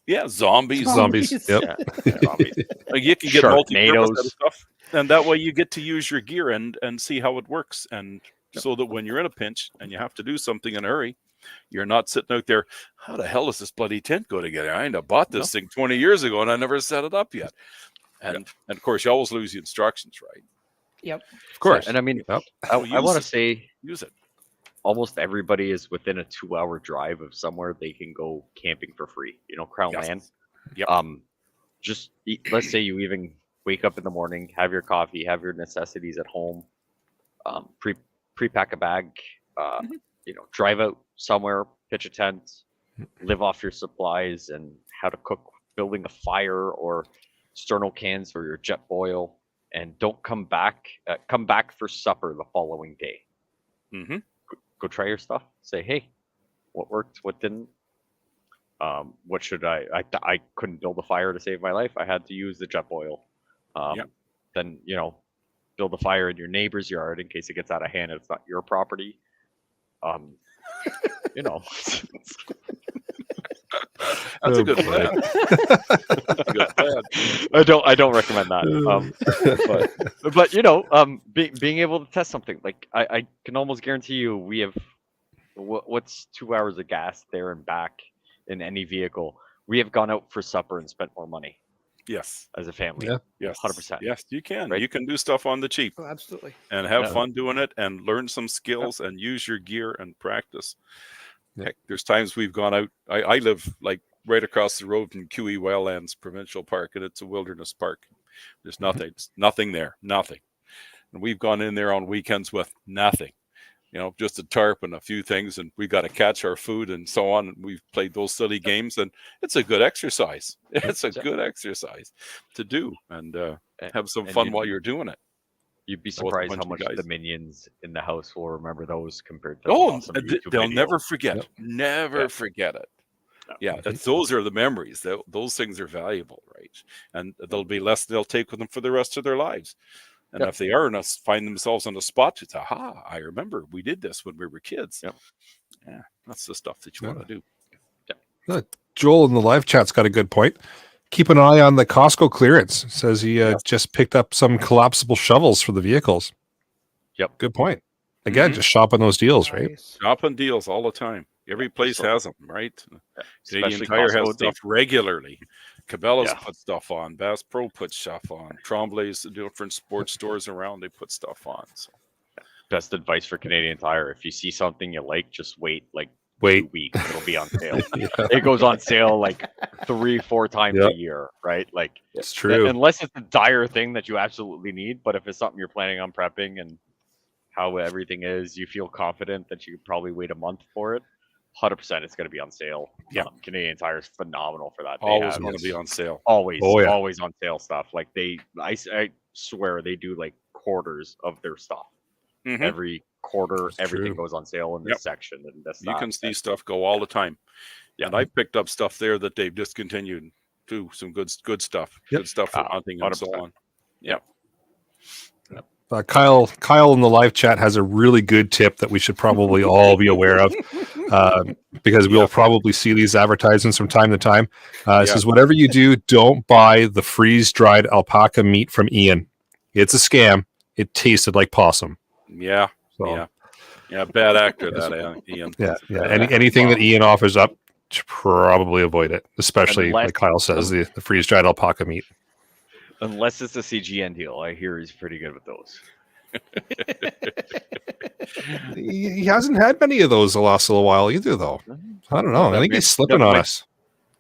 Yeah, zombies. Zombies. Yep. Yeah, zombies. Like, you can get multi-purpose Sharknadoes. stuff, and that way you get to use your gear and see how it works, and so that when you're in a pinch and you have to do something in a hurry, you're not sitting out there. How the hell does this bloody tent go together? I bought this thing 20 years ago and I never set it up yet. And of course, you always lose the instructions, right? Yep. Of course. And I mean, Yep. I use want to it. say Use it. almost everybody is within a 2-hour drive of somewhere they can go camping for free. Crown Yes. land. Yep. Just let's say you even wake up in the morning, have your coffee, have your necessities at home, pre-pack a bag, drive out somewhere, pitch a tent, live off your supplies and how to cook, building a fire or sterno cans for your jet boil, and don't come back for supper the following day. Mm-hmm. Go try your stuff. Say, hey, what worked, what didn't? What should I couldn't build a fire to save my life. I had to use the jet boil. Then, build a fire in your neighbor's yard in case it gets out of hand and it's not your property. That's a Oh, good boy. plan. That's a good plan. I don't recommend that. Being able to test something, like I can almost guarantee you we have what's 2 hours of gas there and back in any vehicle. We have gone out for supper and spent more money Yes. as a family. Yeah. Yes. 100%. Yes, you can. Right? You can do stuff on the cheap Oh, absolutely. and have Yeah. fun doing it and learn some skills and use your gear and practice. Heck, there's times we've gone out. I live like right across the road from QE Wildlands Provincial Park, and it's a wilderness park. There's nothing there, nothing. And we've gone in there on weekends with nothing, just a tarp and a few things, and we got to catch our food and so on. And we've played those silly games, and it's a good exercise. It's a good exercise to do and have some And fun while you're doing it. You'd be with a surprised bunch how of much guys. the minions in the house will remember those compared to Oh, some YouTube they'll video. never forget. Yep. Never Yeah. forget it. No. Yeah, those are the memories. Those things are valuable, right? And there'll be less they'll take with them for the rest of their lives. And Yep. if they are in find themselves on a spot, it's I remember we did this when we were kids. Yep. Yeah, that's the stuff that you want to do. Joel in the live chat's got a good point. Keep an eye on the Costco clearance. Says he just picked up some collapsible shovels for the vehicles. Yep. Good point. Again, Mhm. just shop on those deals, right? Nice. Shopping deals all the time. Every place So- has them, right? Canadian Especially Tire Costco, has stuff regularly. Cabela's Yeah. put stuff on. Bass Pro puts stuff on. Tremblay's, different sports stores around, they put stuff on. So. Best advice for Canadian Tire: if you see something you like, just wait 2 weeks. It'll be on sale. It goes on sale like 3-4 times Yep. a year, right? Like, It's true. unless it's a dire thing that you absolutely need. But if it's something you're planning on prepping and how everything is, you feel confident that you could probably wait a month for it. 100%, it's going to be on sale. Yeah. Canadian Tire is phenomenal for that. They Always have going to be on sale. always Oh, yeah. always on sale stuff. Like I swear they do like quarters of their stuff. Mhm. Every quarter, It's everything true. goes on sale in this Yep. section, and this You that. can see stuff go all the time. Yeah. And I picked up stuff there that they've discontinued too. Some good stuff. Yep. Good stuff for hunting and so 100%. on. Yep. Kyle in the live chat has a really good tip that we should probably all be aware of, because we'll probably see these advertisements from time to time. It says, whatever you do, don't buy the freeze-dried alpaca meat from Ian. It's a scam. It tasted like possum. Yeah. So, Yeah. Bad actor, that Ian. yeah. Anything that Ian offers up, should probably avoid it, especially, Unless- like Kyle says, the freeze-dried alpaca meat. Unless it's a CGN deal, I hear he's pretty good with those. He hasn't had many of those the last little while either, though. I don't know. I think he's slipping on us.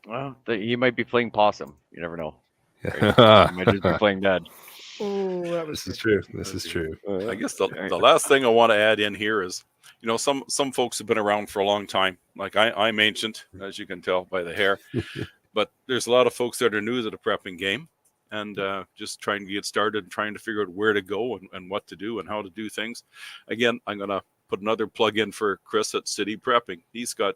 Well, he might be playing possum. You never know. He this might just be playing dead. Oh, that was is true. This is true. I guess the last thing I want to add in here is, some folks have been around for a long time. Like I'm ancient, as you can tell by the hair. But there's a lot of folks that are new to the prepping game. and just trying to get started, trying to figure out where to go and what to do and how to do things. Again, I'm going to put another plug in for Chris at City Prepping. He's got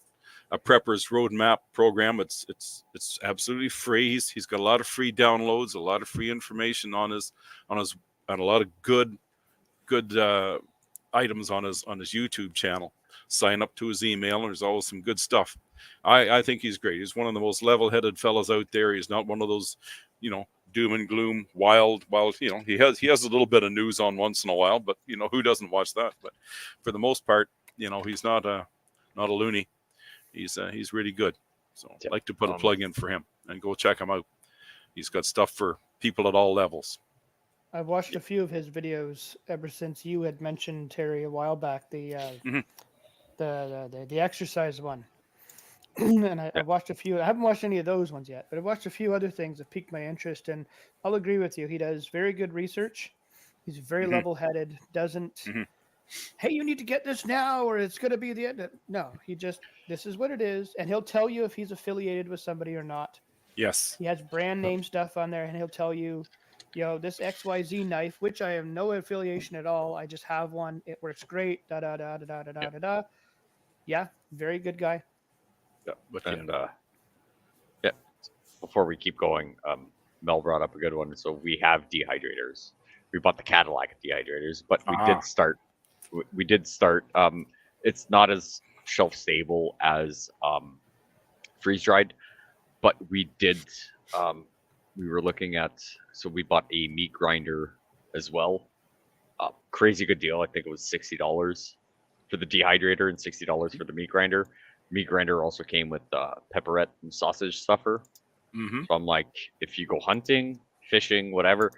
a prepper's roadmap program. It's absolutely free. He's got a lot of free downloads, a lot of free information on his and a lot of good items on his YouTube channel. Sign up to his email, and there's always some good stuff. I think he's great. He's one of the most level-headed fellas out there. He's not one of those, doom and gloom, wild. He has a little bit of news on once in a while, but who doesn't watch that? But for the most part, he's not a loony. He's really good. So I'd like to put a plug in for him and go check him out. He's got stuff for people at all levels. I've watched a few of his videos ever since you had mentioned, Terry, a while back, the exercise one. And I've watched a few. I haven't watched any of those ones yet, but I've watched a few other things that piqued my interest. And I'll agree with you. He does very good research. He's very level-headed. Doesn't, hey, you need to get this now or it's going to be the end. No, this is what it is. And he'll tell you if he's affiliated with somebody or not. Yes. He has brand name stuff on there, and he'll tell you, this XYZ knife, which I have no affiliation at all. I just have one. It works great. Yeah, very good guy. Yeah, before we keep going, Mel brought up a good one. So we have dehydrators. We bought the Cadillac of dehydrators, but we did start. It's not as shelf stable as freeze dried, but we did. We were looking at, so we bought a meat grinder as well. Crazy good deal. I think it was $60 for the dehydrator and $60 for the meat grinder. Meat grinder also came with pepperette and sausage stuffer. So I'm like, if you go hunting, fishing, whatever,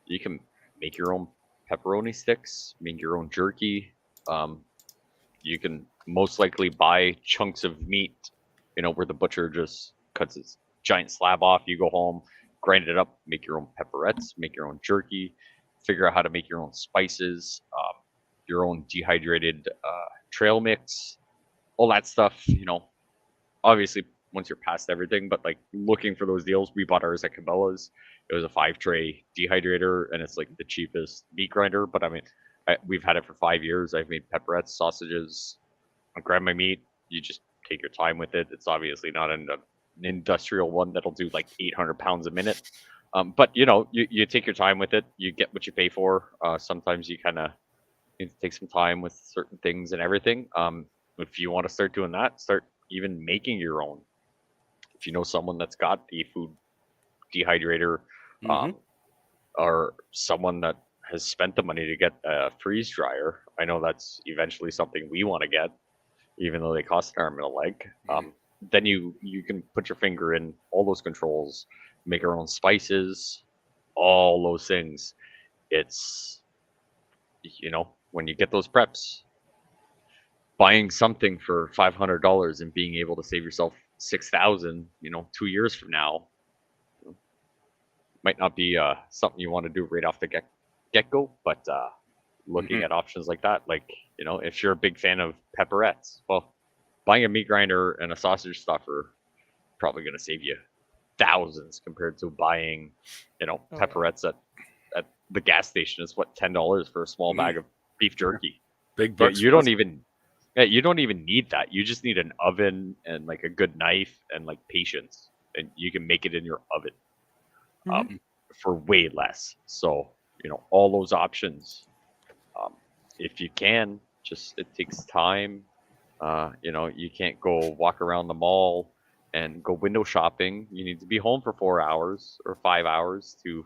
you can make your own pepperoni sticks, make your own jerky. You can most likely buy chunks of meat, where the butcher just cuts his giant slab off. You go home, grind it up, make your own pepperettes, make your own jerky, figure out how to make your own spices, your own dehydrated trail mix, all that stuff. Obviously once you're past everything, but like looking for those deals, we bought ours at Cabela's. It was a 5-tray dehydrator, and it's like the cheapest meat grinder. But I mean, we've had it for 5 years. I've made pepperettes, sausages. I grab my meat. You just take your time with it. It's obviously not an industrial one that'll do like 800 pounds a minute. But you take your time with it. You get what you pay for. Sometimes you kind of need to take some time with certain things and everything. If you want to start doing that, start even making your own. If you know someone that's got the food dehydrator, or someone that has spent the money to get a freeze dryer, I know that's eventually something we want to get, even though they cost an arm and a leg. Then you can put your finger in all those controls, make our own spices, all those things. It's, when you get those preps, buying something for $500 and being able to save yourself $6,000, 2 years from now, might not be something you want to do right off the get-go, but looking at options like that, like, if you're a big fan of pepperettes, well, buying a meat grinder and a sausage stuffer probably going to save you thousands compared to buying, pepperettes at the gas station. Is what, $10 for a small bag of beef jerky. Big bucks. You don't even need that. You just need an oven and like a good knife and like patience, and you can make it in your oven for way less. So all those options. If you can, it takes time. You can't go walk around the mall and go window shopping. You need to be home for 4 hours or 5 hours to,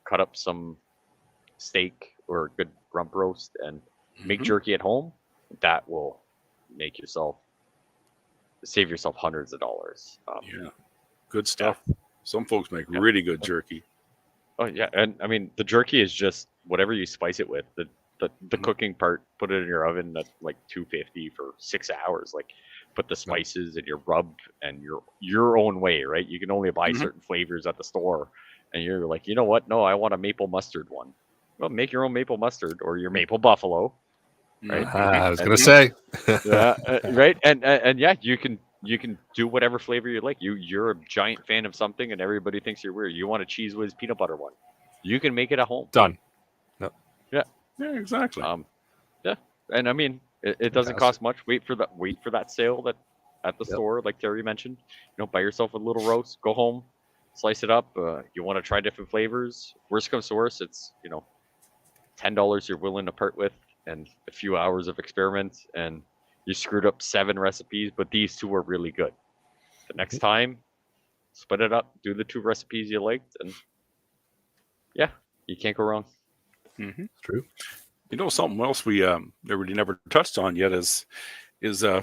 cut up some steak or a good rump roast and make jerky at home. That will save yourself hundreds of dollars. Good stuff. Yeah. Some folks make really good jerky. Oh yeah, and I mean the jerky is just whatever you spice it with. The cooking part, put it in your oven at like 250 for 6 hours. Like, put the spices in your rub and your own way, right? You can only buy certain flavors at the store, and you're like, you know what? No, I want a maple mustard one. Well, make your own maple mustard or your maple buffalo, right? I was gonna say, right, and yeah, you can you can do whatever flavor you like. You're a giant fan of something, and everybody thinks you're weird. You want a Cheese Whiz peanut butter one. You can make it at home. Done. Yeah. Yeah, exactly. Yeah, and I mean, it doesn't Fantastic. cost much. Wait for that sale that at the Yep. store, like Terry mentioned. Buy yourself a little roast. Go home, slice it up. You want to try different flavors. Worst comes to worst, it's $10 you're willing to part with, and a few hours of experiment, and you screwed up 7 recipes, but these 2 are really good. The next time, split it up. Do the 2 recipes you liked, and yeah, you can't go wrong. Mm-hmm. It's true. Something else we really never touched on yet is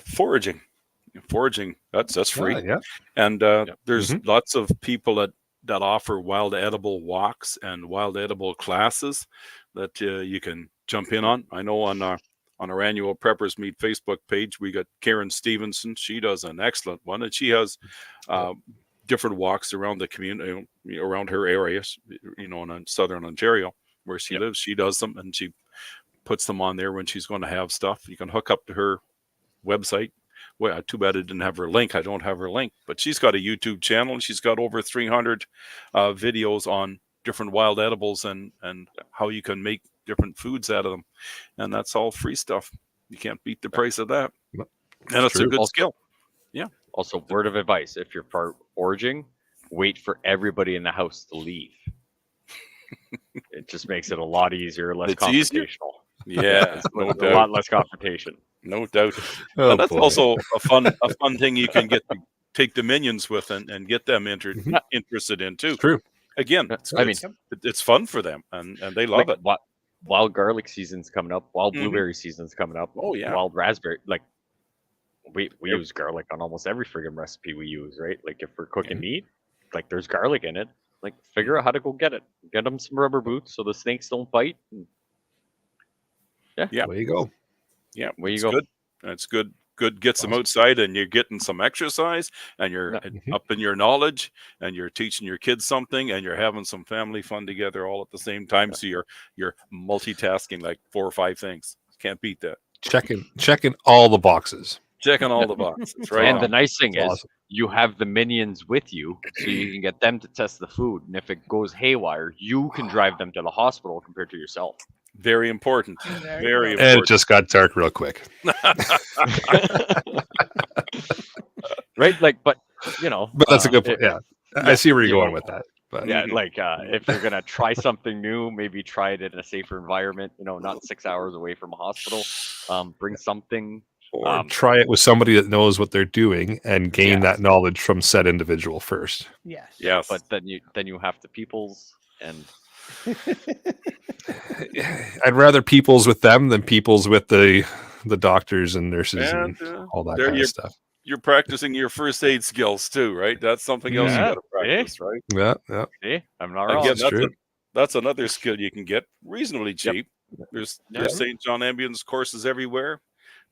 foraging. Foraging, that's free. Yeah. And there's Mhm. lots of people that offer wild edible walks and wild edible classes that you can jump in on. I know on our annual Preppers Meet Facebook page, we got Karen Stevenson. She does an excellent one, and she has different walks around the community, around her areas, in southern Ontario where she lives. She does them, and she puts them on there when she's going to have stuff. You can hook up to her website. Well, too bad I didn't have her link. I don't have her link, but she's got a YouTube channel, and she's got over 300 videos on different wild edibles and how you can make different foods out of them. And that's all free stuff. You can't beat the price of that. And it's a good skill. Yeah. Also, word of advice: if you're foraging, wait for everybody in the house to leave. It just makes it a lot easier, less It's easier? confrontational. Yeah, no A doubt. lot less confrontation. No doubt. Oh, And that's boy. also a fun thing you can get to take the minions with and get them interested in too. It's true. Again, it's fun for them, and they love it. Wild garlic season's coming up. Wild blueberry season's coming up. Oh, yeah. Wild raspberry. Like we use garlic on almost every friggin' recipe we use, right? Like if we're cooking meat, like there's garlic in it. Like figure out how to go get it. Get them some rubber boots so the snakes don't bite. Yeah. There you go. Yeah, Where you it's go. good. It's good. Good gets them outside, and you're getting some exercise, and you're up in your knowledge, and you're teaching your kids something, and you're having some family fun together all at the same time. So you're multitasking like 4 or 5 things. Can't beat that. Checking all the boxes. Checking all the boxes, right? And the nice thing is, awesome. you have the minions with you, so you can get them to test the food. And if it goes haywire, you can drive them to the hospital compared to yourself. Very important. Very And important. it just got dark real quick. Right? Like, but But that's a good point. Yeah. I see where you're going with that. But Yeah, like if you're gonna try something new, maybe try it in a safer environment. Not 6 hours away from a hospital. Bring something. or try it with somebody that knows what they're doing and gain that knowledge from said individual first. Yes. Yes. But then you have to peoples, and I'd rather peoples with them than peoples with the doctors and nurses and all that there kind of stuff. You're practicing your first aid skills too, right? That's something else you got to practice, right? Yeah. see, I'm not wrong. Again, that's another skill you can get reasonably cheap. There's St. John Ambulance courses everywhere.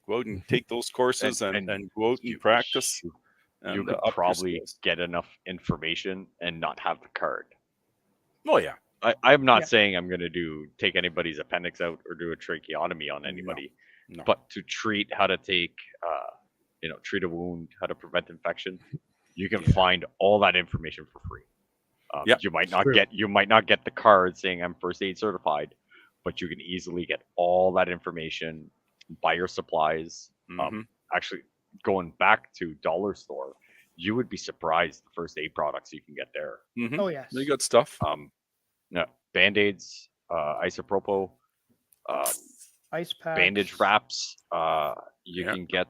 Go out and take those courses and go out and practice. You could probably get enough information and not have the card. Oh yeah. I'm not saying I'm going to take anybody's appendix out or do a tracheotomy on anybody, but to treat, how to take, treat a wound, how to prevent infection, you can find all that information for free. You might not get the card saying I'm first aid certified, but you can easily get all that information, buy your supplies. Actually, going back to dollar store, you would be surprised the first aid products you can get there. Oh yes. They got stuff. Band-aids, isopropyl, Ice packs. bandage wraps. You can get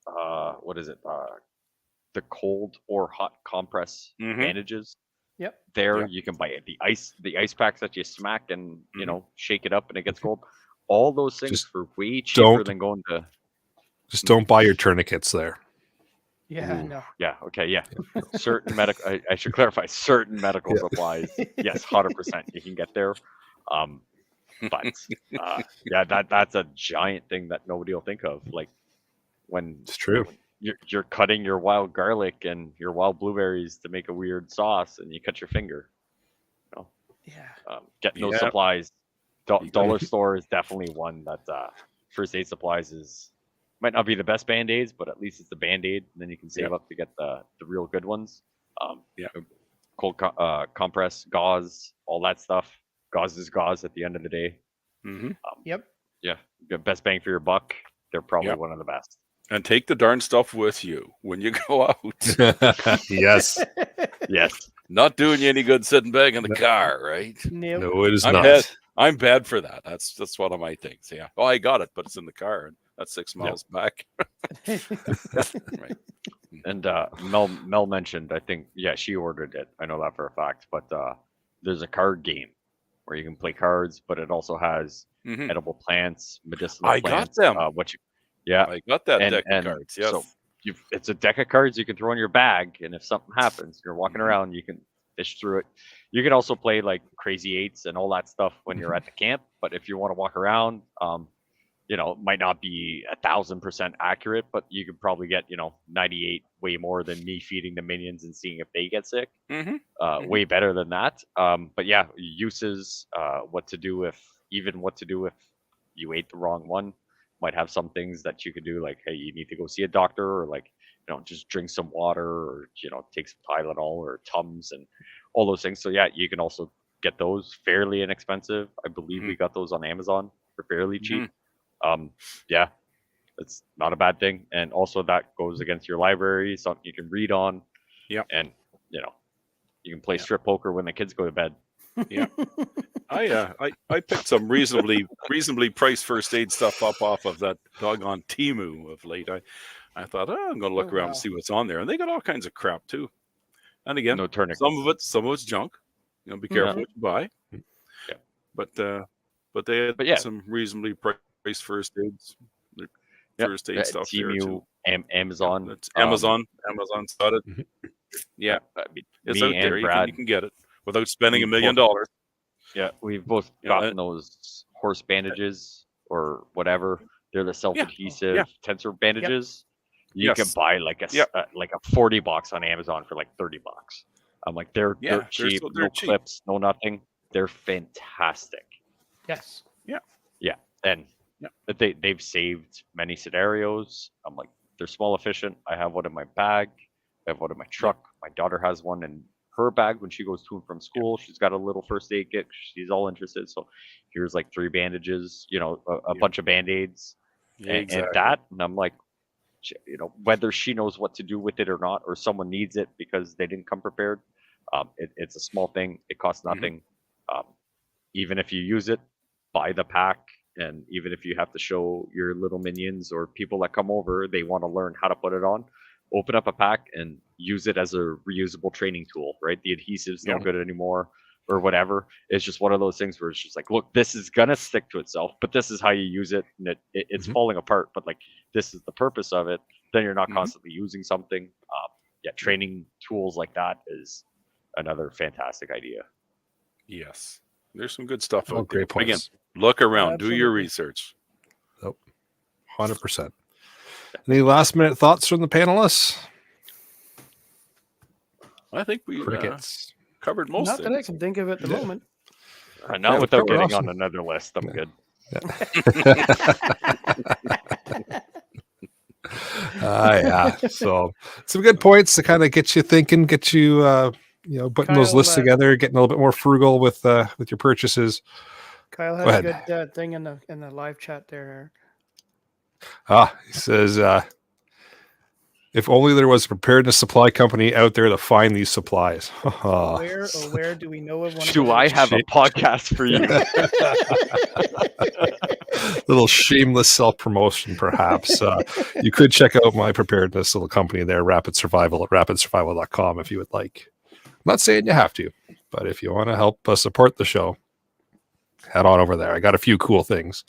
the cold or hot compress bandages. Yep. You can buy the ice packs that you smack and shake it up and it gets cold. All those things for way cheaper than going to. Just don't buy your tourniquets there. Yeah. No. Yeah. Okay. Yeah. Certain medical. I should clarify. Certain medical supplies. Yes, 100%. You can get there. But that's a giant thing that nobody will think of. Like when It's true. You're cutting your wild garlic and your wild blueberries to make a weird sauce, and you cut your finger. Yeah. Getting those supplies. Dollar store is definitely one that first aid supplies is Might not be the best band-aids, but at least it's the band-aid, and then you can save Yep. up to get the real good ones. Yeah. Cold compress, gauze, all that stuff. Gauze is gauze at the end of the day. Mm-hmm. Yep. Yeah, the best bang for your buck. They're probably Yep. one of the best. And take the darn stuff with you when you go out. Yes. Yes. Not doing you any good sitting back in the car, right? Nope. No, it is I'm not. bad. I'm bad for that. That's one of my things. Yeah. Oh, I got it, but it's in the car, and that's 6 miles back. Right. And Mel mentioned, I think, yeah, she ordered it. I know that for a fact. But there's a card game where you can play cards, but it also has Mhm. edible plants, medicinal I got plants. them. Yeah, I got that and deck of and cards. Yes. so it's a deck of cards you can throw in your bag, and if something happens, you're walking around, you can fish through it. You can also play like crazy eights and all that stuff when you're at the camp. But if you want to walk around, it might not be 1,000% accurate, but you could probably get 98 way more than me feeding the minions and seeing if they get sick. Mm-hmm. Way better than that. But yeah, uses, what to do if you ate the wrong one. Might have some things that you could do, like, hey, you need to go see a doctor, or like, just drink some water, or take some Tylenol or Tums and all those things. So yeah, you can also get those fairly inexpensive. I believe we got those on Amazon for fairly cheap. Yeah, it's not a bad thing, and also that goes against your library, something you can read on. Yeah, and you can play strip poker when the kids go to bed. Yeah. I picked some reasonably priced first aid stuff up off of that doggone Temu of late. I thought, I'm going to look around and see what's on there, and they got all kinds of crap too. And again, No tourniquets. some of it's junk. Be careful what you buy. Yeah. But they had yeah, some reasonably priced first aids. First aid stuff there too. Amazon. Yeah, it's Amazon. Amazon's got it. Yeah, it's out there. You can get it without spending $1 million. Yeah, we've both gotten those horse bandages or whatever. They're the self-adhesive tensor bandages. You can buy like a 40 box on Amazon for like $30. I'm like, they're cheap, no clips, no nothing. They're fantastic. Yes. Yeah, and they've saved many scenarios. I'm like, they're small, efficient. I have one in my bag. I have one in my truck. My daughter has one in her bag when she goes to and from school. She's got a little first aid kit. She's all interested. So here's like 3 bandages, a bunch of Band-Aids, and that. And I'm like, whether she knows what to do with it or not, or someone needs it because they didn't come prepared. It's a small thing. It costs nothing. Even if you use it, buy the pack. And even if you have to show your little minions or people that come over, they want to learn how to put it on, open up a pack and use it as a reusable training tool, right? The adhesive's no good anymore or whatever. It's just one of those things where it's just like, look, this is going to stick to itself, but this is how you use it. And it's falling apart, but like, this is the purpose of it. Then you're not constantly using something. Training tools like that is another fantastic idea. Yes. There's some good stuff out great there. points. Again, look around, Absolutely. do your research. 100%. Any last minute thoughts from the panelists? I think we Crickets. covered most Not of that I it. can think of at the moment. Not without we're getting awesome. on another list. I'm good. So some good points to kind of get you thinking, get you putting those Kyle, lists together, getting a little bit more frugal with your purchases. Kyle Go had ahead. a good thing in the live chat there, He says, if only there was a preparedness supply company out there to find these supplies. Eric. Where do we know of one? Do I have a podcast for you? Little shameless self-promotion, perhaps. You could check out my preparedness little company there, Rapid Survival, at rapidsurvival.com if you would like. I'm not saying you have to, but if you want to help support the show, head on over there. I got a few cool things.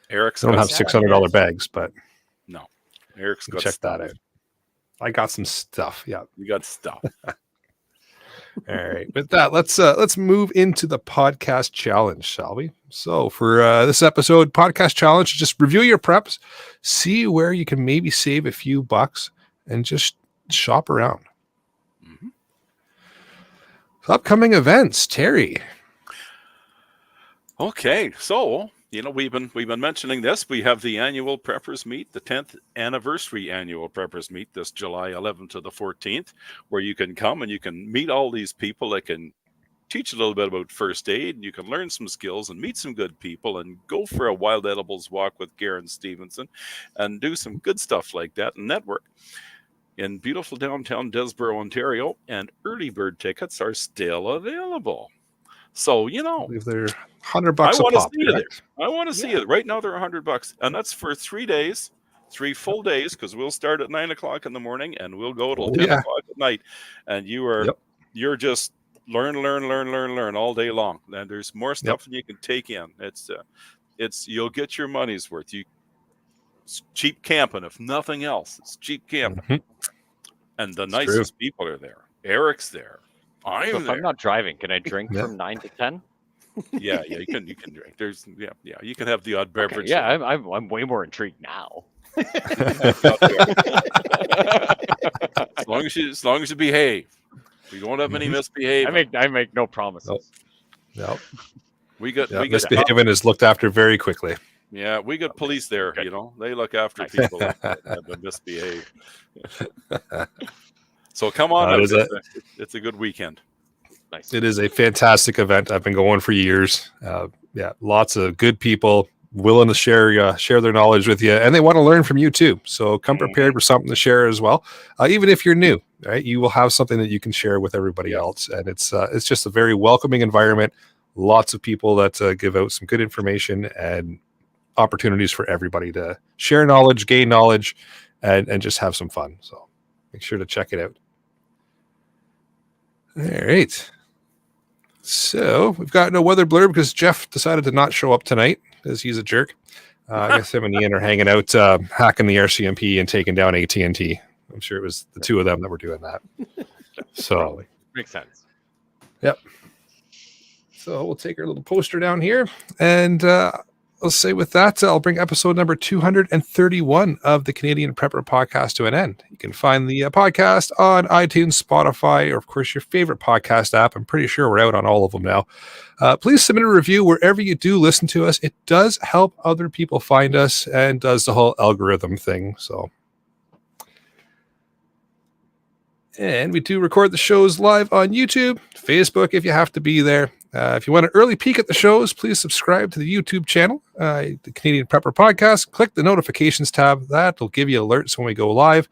Eric's I don't got have $600 bags, but no. Eric's got check stuff. that out. I got some stuff. Yeah. You got stuff. All right. With that, let's move into the podcast challenge, shall we? So for this episode, podcast challenge, just review your preps, see where you can maybe save a few bucks, and just shop around. So upcoming events, Terry. Okay, so You know, we've been mentioning this. We have the annual Preppers Meet, the 10th anniversary annual Preppers Meet, this July 11th to the 14th, where you can come and you can meet all these people that can teach a little bit about first aid, and you can learn some skills and meet some good people and go for a wild edibles walk with Garen Stevenson and do some good stuff like that and network. In beautiful downtown Desborough, Ontario, and early bird tickets are still available. So, you I know, believe they're $100 I a want to pop. see you there. Correct? I want to see it. Right now, they're $100, and that's for 3 days, 3 full days, because we'll start at 9 o'clock in the morning and we'll go till 10 o'clock at night. And you're just learn all day long. And there's more stuff than you can take in. It's you'll get your money's worth. It's cheap camping, if nothing else. It's cheap camping, and the nicest people are there. Eric's there. So if I'm not driving, can I drink Yeah. from 9 to 10? Yeah, you can drink. There's you can have the odd beverage. Yeah, I'm way more intrigued now. As long as you behave. We don't have any misbehaving. I make no promises. Nope. We got misbehaving is looked after very quickly. Yeah, we got police there. You know, they look after people that have misbehave. So come on, it's a good weekend. Nice. It is a fantastic event. I've been going for years. Lots of good people willing to share their knowledge with you, and they want to learn from you too. So come prepared with something to share as well. Even if you're new, right, you will have something that you can share with everybody else, and it's just a very welcoming environment. Lots of people that give out some good information and opportunities for everybody to share knowledge, gain knowledge, and just have some fun. So make sure to check it out. All right. So we've got no weather blurb because Jeff decided to not show up tonight because he's a jerk. I guess him and Ian are hanging out, hacking the RCMP and taking down AT&T. I'm sure it was the two of them that were doing that. So Probably. Makes sense. Yep. So we'll take our little poster down here, and I'll say with that, I'll bring episode number 231 of the Canadian Prepper Podcast to an end. You can find the podcast on iTunes, Spotify, or of course your favorite podcast app. I'm pretty sure we're out on all of them now. Please submit a review wherever you do listen to us. It does help other people find us and does the whole algorithm thing. And we do record the shows live on YouTube, Facebook if you have to be there. If you want an early peek at the shows, please subscribe to the YouTube channel, the Canadian Prepper Podcast. Click the notifications tab. That will give you alerts when we go live.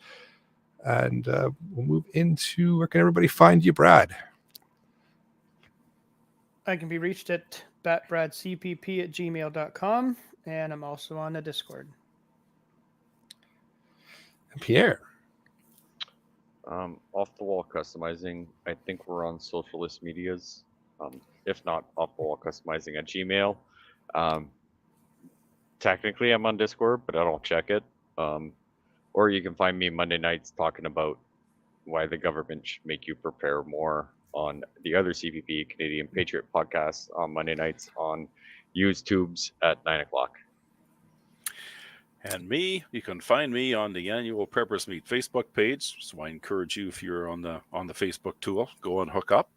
And we'll move into where can everybody find you, Brad? I can be reached at batbradcpp@gmail.com, and I'm also on the Discord. And Pierre? Off the wall customizing. I think we're on socialist medias. If not, off the wall customizing at Gmail. Technically, I'm on Discord, but I don't check it. Or you can find me Monday nights talking about why the government should make you prepare more on the other CPP, Canadian Patriot podcast, on Monday nights on YouTube's at 9 o'clock. And me, you can find me on the annual Preppers Meet Facebook page. So I encourage you, if you're on the Facebook tool, go and hook up.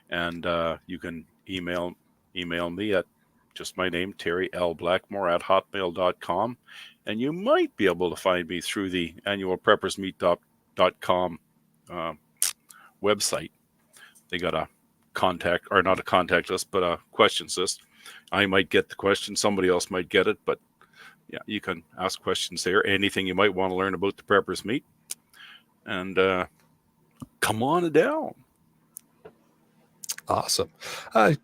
And you can email me at just my name, Terry L. Blackmore at hotmail.com. And you might be able to find me through the annual preppersmeet.com website. They got a contact, or not a contact list, but a questions list. I might get the question, somebody else might get it, but yeah, you can ask questions there. Anything you might want to learn about the Preppers Meet. And come on down. Awesome.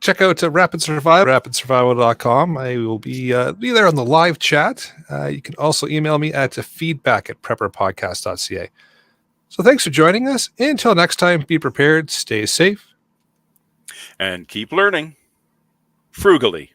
Check out Rapid Survival, rapidsurvival.com. I will be there on the live chat. You can also email me at feedback@prepperpodcast.ca. So thanks for joining us. Until next time, be prepared, stay safe, and keep learning frugally.